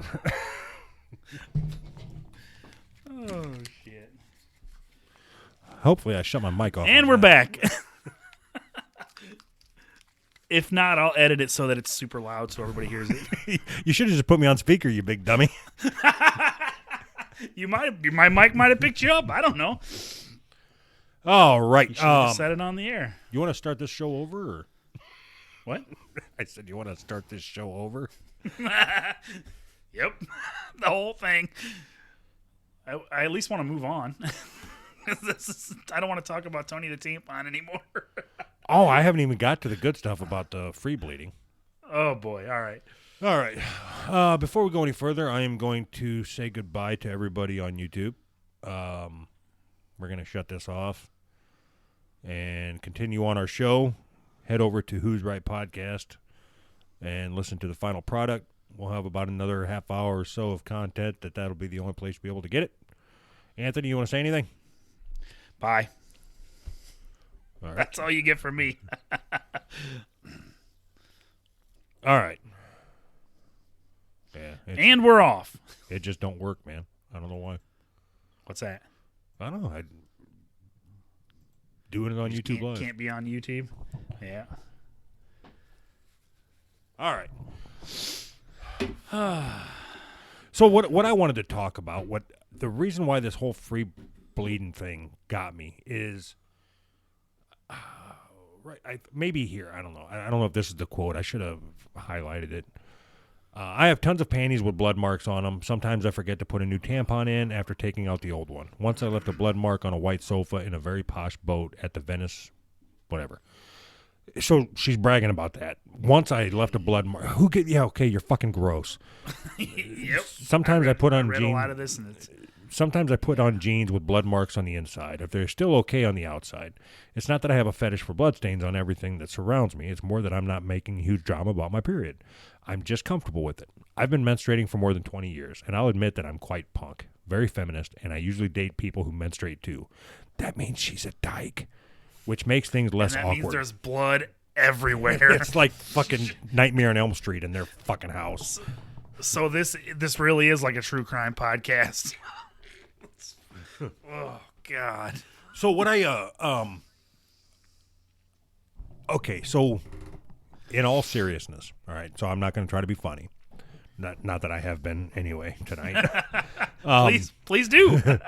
Oh shit. Hopefully, I shut my mic off. And we're back. If not, I'll edit it so that it's super loud so everybody hears it. You should have just put me on speaker, you big dummy. My mic might have picked you up. I don't know. All right. You should have just set it on the air. You want to start this show over? Or? What? I said, you want to start this show over? Yep. The whole thing. I at least want to move on. I don't want to talk about Tony the Tampon anymore. Oh, I haven't even got to the good stuff about the free bleeding. Oh, boy. All right. All right. Before we go any further, I am going to say goodbye to everybody on YouTube. We're going to shut this off and continue on our show. Head over to Who's Right Podcast and listen to the final product. We'll have about another half hour or so of content that'll be the only place to be able to get it. Anthony, you want to say anything? Bye. All right. That's all you get from me. All right. Yeah. And we're off. It just don't work, man. I don't know why. What's that? I don't know. Doing it on YouTube Live. Can't be on YouTube. Yeah. All right. So what I wanted to talk about, the reason why this whole free bleeding thing got me is, maybe here, I don't know. I don't know if this is the quote. I should have highlighted it. I have tons of panties with blood marks on them. Sometimes I forget to put a new tampon in after taking out the old one. Once I left a blood mark on a white sofa in a very posh boat at the Venice, whatever. So she's bragging about that. Once I left a blood mark. Okay, you're fucking gross. Yep. Sometimes I put on jeans. I read a lot of this, and sometimes I put on jeans with blood marks on the inside. If they're still okay on the outside, it's not that I have a fetish for bloodstains on everything that surrounds me. It's more that I'm not making a huge drama about my period. I'm just comfortable with it. I've been menstruating for more than 20 years, and I'll admit that I'm quite punk, very feminist, and I usually date people who menstruate too. That means she's a dyke, which makes things less and that awkward. means there's blood everywhere. It's like fucking Nightmare on Elm Street in their fucking house. So this really is like a true crime podcast. Oh God. So what okay, so in all seriousness, all right, so I'm not going to try to be funny. Not that I have been anyway tonight. Please do.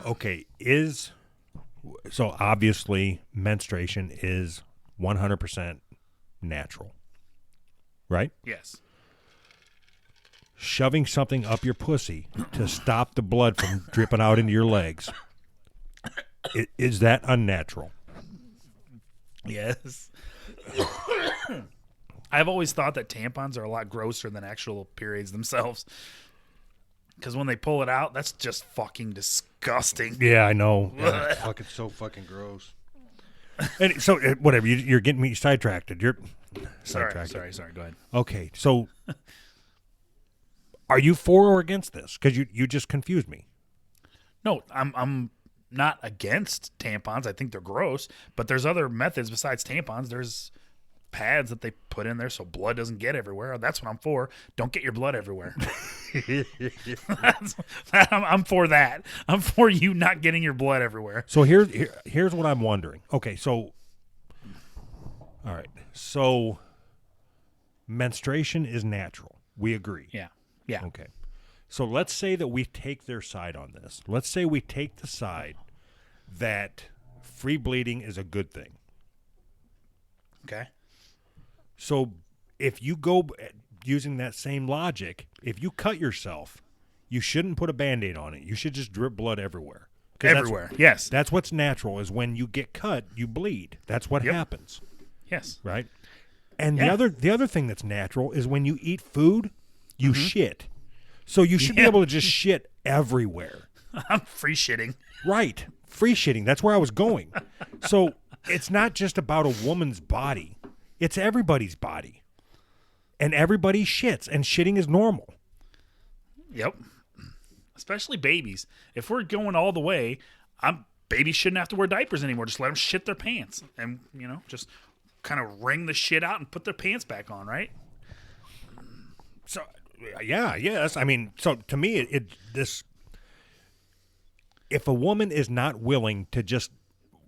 Okay, so obviously menstruation is 100% natural, right? Yes. Shoving something up your pussy to stop the blood from dripping out into your legs, is that unnatural? Yes. I've always thought that tampons are a lot grosser than actual periods themselves. Because when they pull it out, that's just fucking disgusting. Yeah, I know. Yeah, it's fucking so fucking gross. And so, whatever, you're getting me sidetracked. You're Sorry. Go ahead. Okay, so are you for or against this? Because you just confused me. No, I'm not against tampons. I think they're gross, but there's other methods besides tampons. There's pads that they put in there so blood doesn't get everywhere. That's what I'm for. Don't get your blood everywhere. I'm for that. I'm for you not getting your blood everywhere. So here's what I'm wondering. Okay, so all right. So menstruation is natural. We agree. Yeah. Okay. So let's say that we take their side on this. Let's say we take the side that free bleeding is a good thing. Okay. So if you go using that same logic, if you cut yourself, you shouldn't put a Band-Aid on it. You should just drip blood everywhere. Everywhere, yes. That's what's natural is when you get cut, you bleed. That's what happens. Yes. Right? And the other thing that's natural is when you eat food, you shit. So you should be able to just shit everywhere. I'm free shitting. Right. Free shitting. That's where I was going. So it's not just about a woman's body. It's everybody's body. And everybody shits. And shitting is normal. Yep. Especially babies. If we're going all the way, babies shouldn't have to wear diapers anymore. Just let them shit their pants. And, just kind of wring the shit out and put their pants back on, right? So, yes. I mean, so to me, if a woman is not willing to just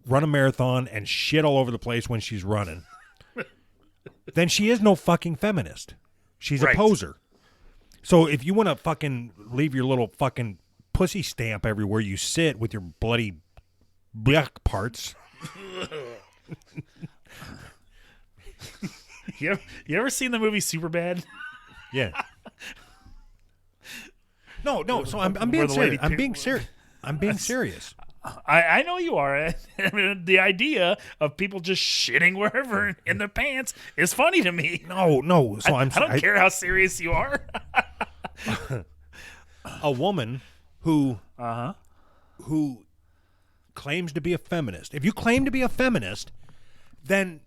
run a marathon and shit all over the place when she's running, then she is no fucking feminist. She's a poser. So if you want to fucking leave your little fucking pussy stamp everywhere you sit with your bloody black parts. You ever seen the movie Superbad? Yeah. No. So I'm being serious. I'm being serious. I know you are. I mean, the idea of people just shitting wherever in their pants is funny to me. No. So I don't care how serious you are. A woman who claims to be a feminist. If you claim to be a feminist, then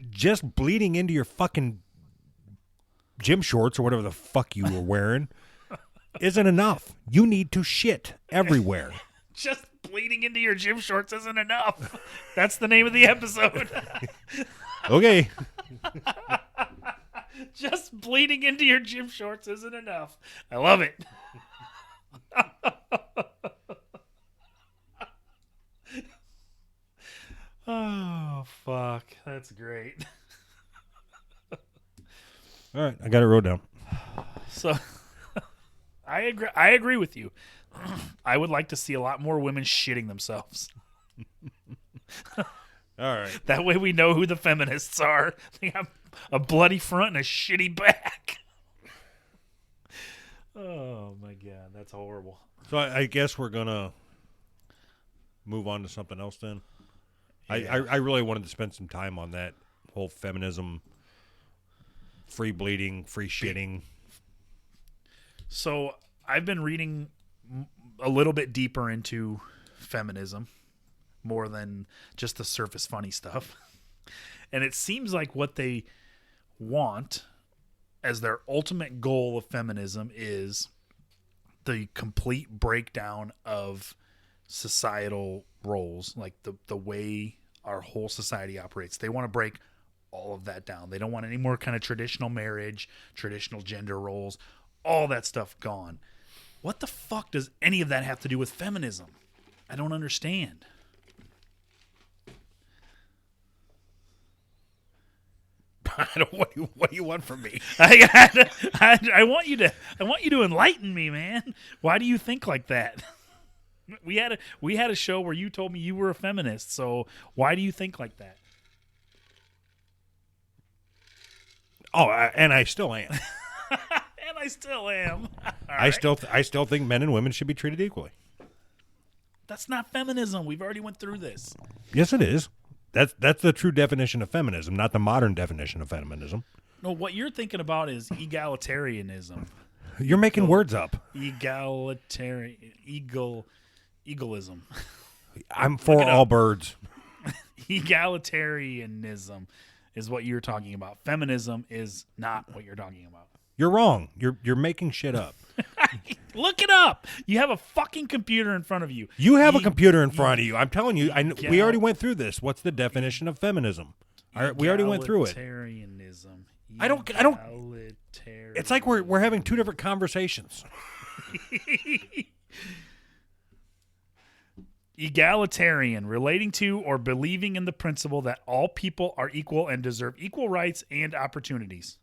just bleeding into your fucking gym shorts or whatever the fuck you were wearing isn't enough. You need to shit everywhere. Just bleeding into your gym shorts isn't enough. That's the name of the episode. Okay. Just bleeding into your gym shorts isn't enough. I love it. Oh, fuck. That's great. All right, I got it wrote down. So, I agree with you. I would like to see a lot more women shitting themselves. All right. That way we know who the feminists are. They have a bloody front and a shitty back. Oh, my God. That's horrible. So I guess we're going to move on to something else then. Yeah. I really wanted to spend some time on that whole feminism, free bleeding, free shitting. So I've been reading a little bit deeper into feminism, more than just the surface funny stuff. And it seems like what they want as their ultimate goal of feminism is the complete breakdown of societal roles, like the way our whole society operates. They want to break all of that down. They don't want any more kind of traditional marriage, traditional gender roles, all that stuff gone. What the fuck does any of that have to do with feminism? I don't understand. I don't. What do you want from me? I want you to enlighten me, man. Why do you think like that? We had a show where you told me you were a feminist. So why do you think like that? Oh, and I still am. And I still am. I still think men and women should be treated equally. That's not feminism. We've already went through this. Yes, it is. That's the true definition of feminism, not the modern definition of feminism. No, what you're thinking about is egalitarianism. You're making words up. Eagleism. I'm for all birds. Egalitarianism is what you're talking about. Feminism is not what you're talking about. You're wrong. You're making shit up. Look it up. You have a fucking computer in front of you. You have a computer in front of you. I'm telling you. We already went through this. What's the definition of feminism? We already went through it. Egalitarianism. I don't. It's like we're having two different conversations. Egalitarian, relating to or believing in the principle that all people are equal and deserve equal rights and opportunities.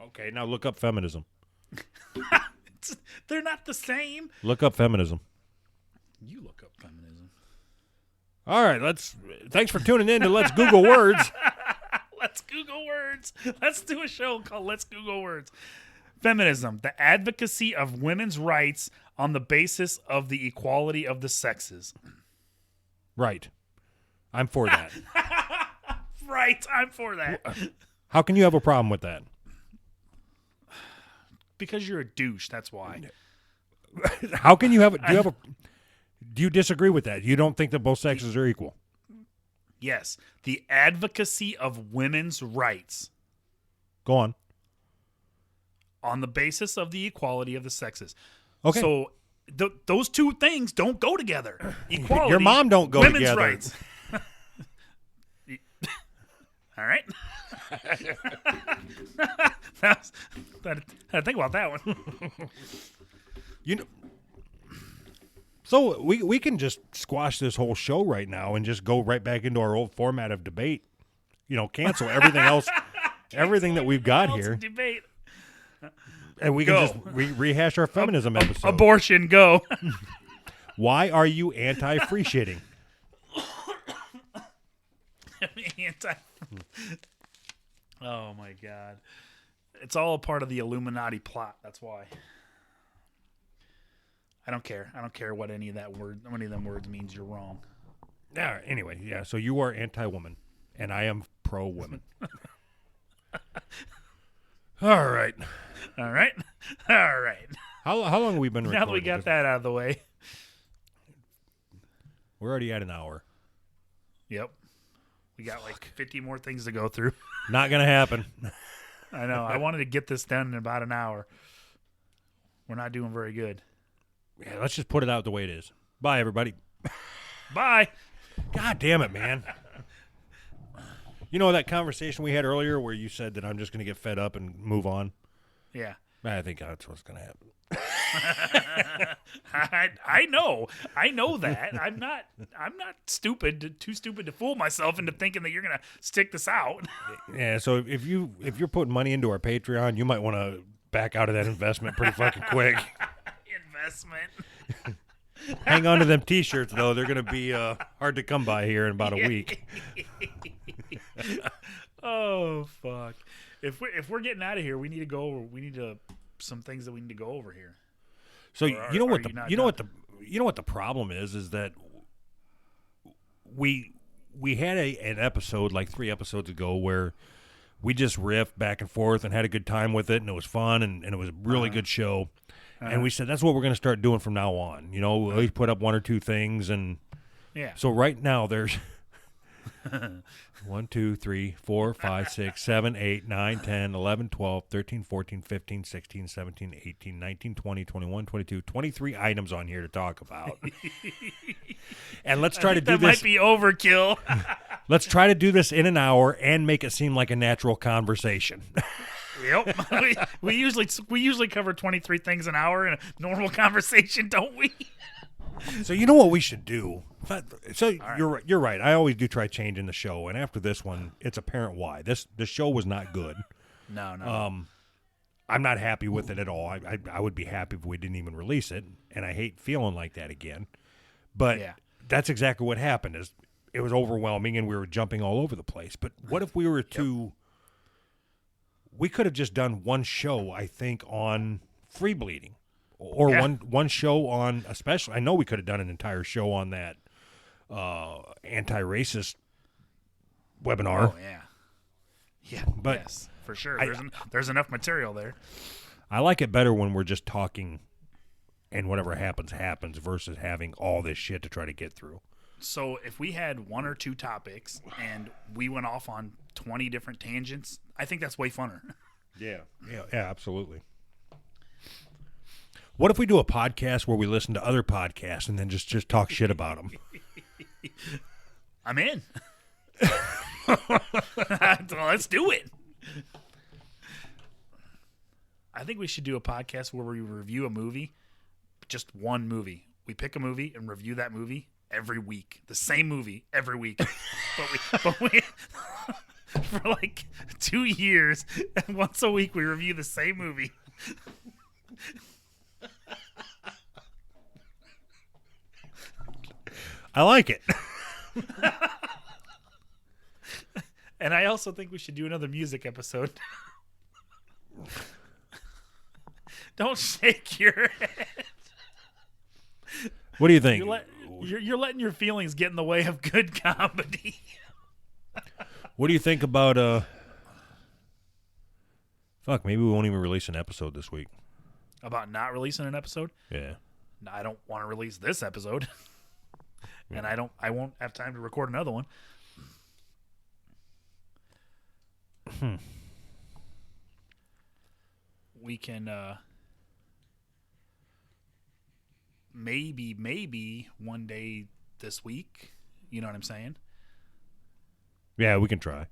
Okay, now look up feminism. They're not the same. Look up feminism. You look up feminism. All right, thanks for tuning in to Let's Google Words. Let's Google Words. Let's do a show called Let's Google Words. Feminism, the advocacy of women's rights on the basis of the equality of the sexes. Right. I'm for that. Right, I'm for that. How can you have a problem with that? Because you're a douche, that's why. How can you have do you disagree with that? You don't think that both sexes are equal? Yes. The advocacy of women's rights. Go on. On the basis of the equality of the sexes. Okay. So those two things don't go together. Equality. Your mom don't go women's together. Rights. All right. I had to think about that one. So we can just squash this whole show right now and just go right back into our old format of debate. Cancel everything else, everything that we've got here. Debate. And we can just rehash our feminism episode. Abortion, go. Why are you anti-free shitting? Oh my God. It's all a part of the Illuminati plot. That's why. I don't care. I don't care what any of them words means. You're wrong. Yeah. Anyway, yeah. So you are anti-woman, and I am pro-woman. All right. All right. All right. How long have we been recording? Now that we got that out of the way. We're already at an hour. Yep. We got like 50 more things to go through. Not going to happen. I know. I wanted to get this done in about an hour. We're not doing very good. Yeah, let's just put it out the way it is. Bye, everybody. Bye. God damn it, man. You know that conversation we had earlier where you said that I'm just going to get fed up and move on? Yeah. I think that's what's going to happen. I know that. I'm not stupid, too stupid to fool myself into thinking that you're going to stick this out. Yeah, so if you're putting money into our Patreon, you might want to back out of that investment pretty fucking quick. Investment. Hang on to them T-shirts, though. They're going to be hard to come by here in about a week. Oh, fuck. If we're getting out of here, we need to go over. We need to some things that we need to go over here. So you know what the problem is that we had an episode like 3 episodes ago where we just riffed back and forth and had a good time with it, and it was fun, and it was a really good show. And we said, that's what we're going to start doing from now on. You know, we'll always put up one or two things. And so right now there's 1, 2, 3, 4, 5, 6, 7, 8, 9, 10, 11, 12, 13, 14, 15, 16, 17, 18, 19, 20, 21, 22, 23 items on here to talk about. And let's try to do this. That might be overkill. Let's try to do this in an hour and make it seem like a natural conversation. Yep. we usually cover 23 things an hour in a normal conversation, don't we? So you know what we should do? So right. You're right. I always do try changing the show, and after this one, it's apparent why. The show was not good. No. I'm not happy with it at all. I would be happy if we didn't even release it, and I hate feeling like that again. But that's exactly what happened. Is it was overwhelming, and we were jumping all over the place. But what if we were to? We could have just done one show, I think, on free bleeding, or one show on especially. I know we could have done an entire show on that anti-racist webinar. Oh yeah, but yes, for sure. There's enough material there. I like it better when we're just talking, and whatever happens happens, versus having all this shit to try to get through. So if we had one or two topics and we went off on 20 different tangents, I think that's way funner. Yeah, absolutely. What if we do a podcast where we listen to other podcasts and then just talk shit about them? I'm in. Let's do it. I think we should do a podcast where we review a movie, just one movie. We pick a movie and review that movie every week. The same movie every week. but we for like 2 years, and once a week we review the same movie. I like it. And I also think we should do another music episode. Don't shake your head. What do you think? You're letting your feelings get in the way of good comedy. What do you think about fuck, maybe we won't even release an episode this week. About not releasing an episode? Yeah. I don't want to release this episode. And I won't have time to record another one. We can maybe one day this week. You know what I'm saying? Yeah, we can try.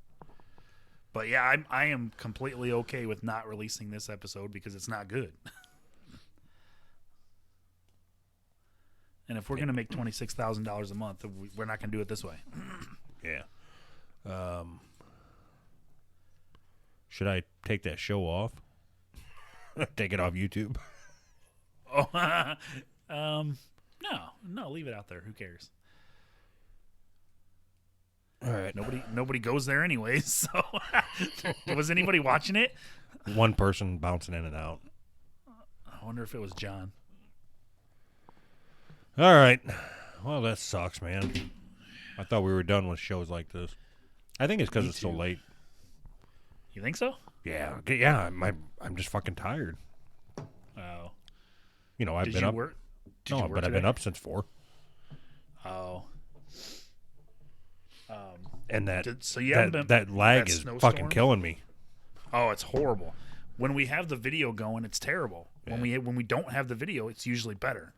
But yeah, I am completely okay with not releasing this episode because it's not good. And if we're going to make $26,000 a month, we're not going to do it this way. Yeah. Should I take that show off? Take it off YouTube? Oh, no, leave it out there. Who cares? All right. Nobody goes there anyways. So, was anybody watching it? One person bouncing in and out. I wonder if it was John. All right. Well, that sucks, man. I thought we were done with shows like this. I think it's because it's so late. You think so? Yeah. I'm just fucking tired. Oh. You know, I've been up. But I've been up since 4. Oh. And that lag is fucking killing me. Oh, it's horrible. When we have the video going, it's terrible. Yeah. When we don't have the video, it's usually better.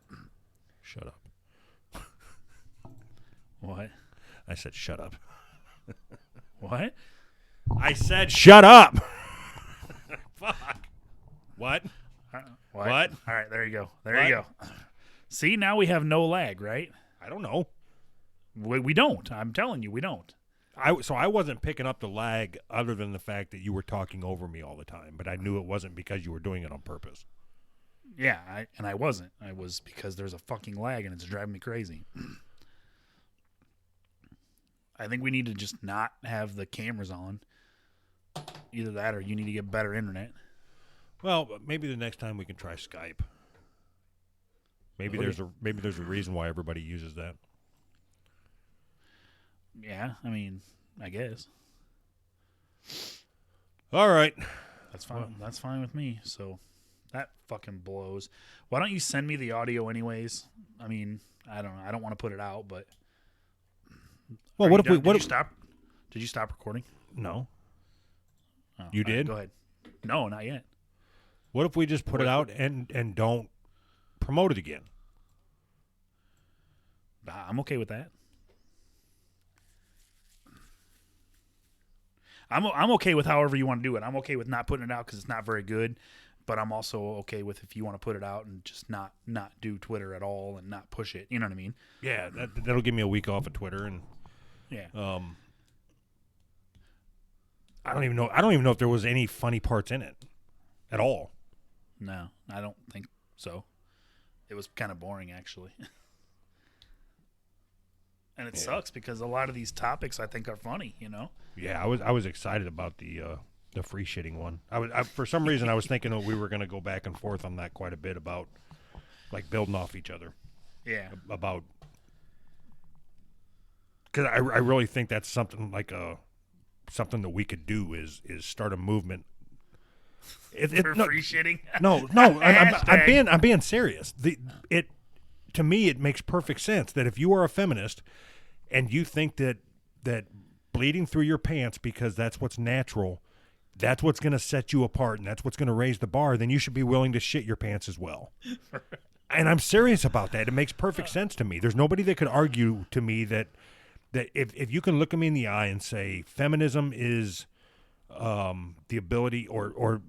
Shut up. What? I said shut up. What? I said shut up. Fuck. What? What? All right, there you go. You go. See, now we have no lag, right? I don't know. We don't. I'm telling you, we don't. So I wasn't picking up the lag other than the fact that you were talking over me all the time, but I knew it wasn't because you were doing it on purpose. Yeah, I wasn't. I was because there's a fucking lag and it's driving me crazy. I think we need to just not have the cameras on. Either that or you need to get better internet. Well, maybe the next time we can try Skype. Maybe there's a reason why everybody uses that. Yeah, I mean, I guess. All right. That's fine. That's fine with me. So that fucking blows. Why don't you send me the audio anyways? I mean, I don't know. I don't want to put it out, but. Well, what if we? Did What you if? stop? Did you stop recording? No. Oh, You all right, did? go ahead. No, not yet. What if we just put it out and don't promote it again? I'm okay with that. I'm okay with however you want to do it. I'm okay with not putting it out because it's not very good, but I'm also okay with if you want to put it out and just not do Twitter at all and not push it. You know what I mean? Yeah, that'll give me a week off of Twitter, and Yeah. I don't even know if there was any funny parts in it at all. No, I don't think so. It was kind of boring, actually. And it sucks because a lot of these topics I think are funny, you know? Yeah, I was excited about the free shitting one. I for some reason I was thinking that we were going to go back and forth on that quite a bit about like building off each other. Yeah. About because I really think that's something like something that we could do is start a movement. Free shitting? No, I'm being serious. To me it makes perfect sense that if you are a feminist and you think that bleeding through your pants because that's what's natural, that's what's going to set you apart and that's what's going to raise the bar, then you should be willing to shit your pants as well. And I'm serious about that. It makes perfect sense to me. There's nobody that could argue to me that if you can look at me in the eye and say feminism is the ability or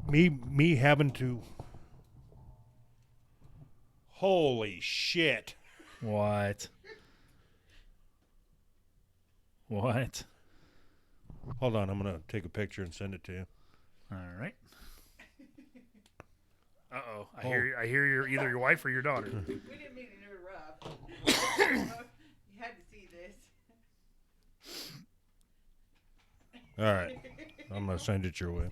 me having to. Holy shit. What? What? Hold on, I'm going to take a picture and send it to you. All right. Uh-oh. I hear you're either your wife or your daughter. We didn't mean to interrupt. You had to see this. All right. I'm going to send it your way.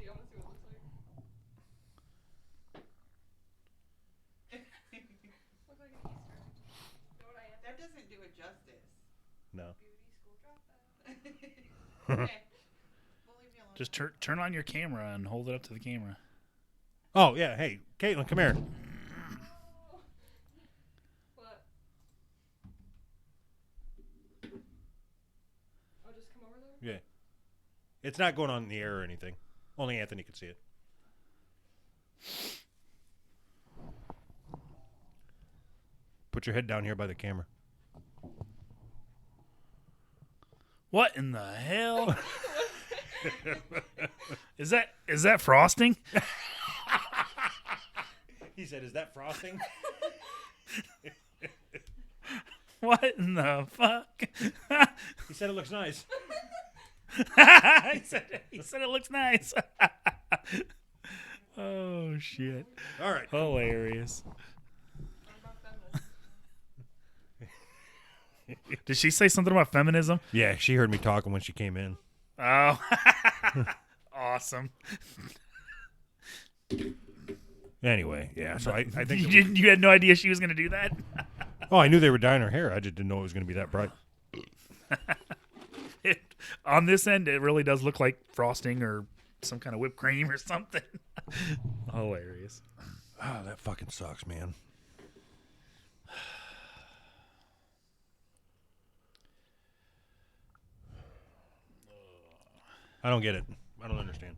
That doesn't do it justice. No. Okay. We'll leave you alone. Just turn on your camera and hold it up to the camera. Oh, yeah. Hey, Caitlin, come here. What? Oh, just come over there? Yeah. It's not going on in the air or anything. Only Anthony can see it. Put your head down here by the camera. What in the hell? Is that frosting? He said, "Is that frosting?" What in the fuck? He said it looks nice. he said it looks nice. Oh shit. All right. Hilarious. Did she say something about feminism? Yeah, she heard me talking when she came in. Oh. Awesome. Anyway, yeah. So I think You had no idea she was going to do that? oh, I knew they were dyeing her hair. I just didn't know it was going to be that bright. On this end, it really does look like frosting or some kind of whipped cream or something. Hilarious. Oh, that fucking sucks, man. I don't get it. I don't understand.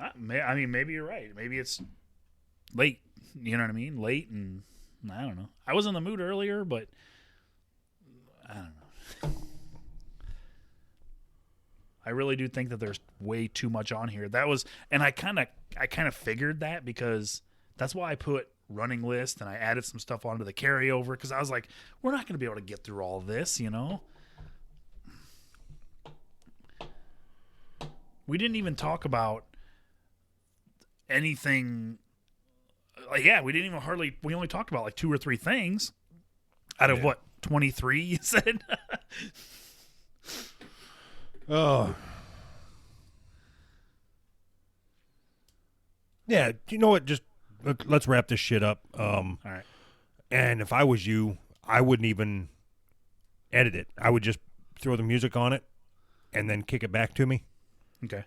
I mean, maybe you're right. Maybe it's late. You know what I mean? Late, and I don't know. I was in the mood earlier, but I don't know. I really do think that there's way too much on here. That was, and I kind of figured that because that's why I put running list and I added some stuff onto the carryover because I was like, we're not going to be able to get through all this, you know. We didn't even talk about anything. Like, yeah, we didn't even we only talked about like 2 or 3 things out of what, 23 you said? Oh. Yeah, you know what? Just let's wrap this shit up. All right. And if I was you, I wouldn't even edit it. I would just throw the music on it, and then kick it back to me, Okay.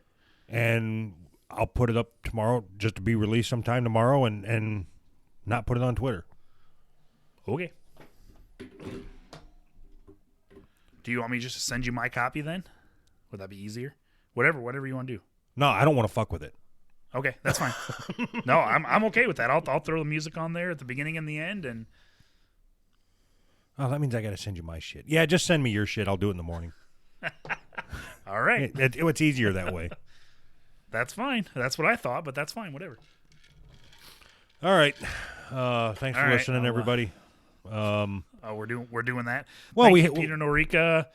and I'll put it up tomorrow just to be released sometime tomorrow, and not put it on Twitter. Okay. Do you want me just to send you my copy then? Would that be easier? Whatever you want to do. No, I don't want to fuck with it. Okay, that's fine. No, I'm okay with that. I'll throw the music on there at the beginning and the end, and Oh, that means I got to send you my shit. Yeah, just send me your shit. I'll do it in the morning. all right, It's easier that way. that's fine. That's what I thought, but that's fine. Whatever. All right. Thanks All for right, listening, everybody. Oh, we're doing that. Well, Thank you, Peter Norica.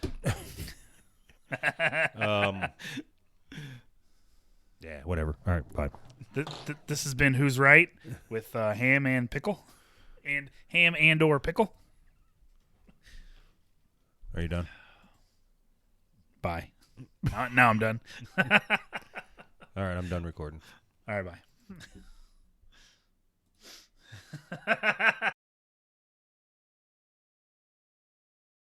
Yeah, whatever. All right, bye. This has been Who's Right with Ham and Pickle, and Ham and/or Pickle. Are you done? Bye. Now I'm done. All right, I'm done recording. All right, bye.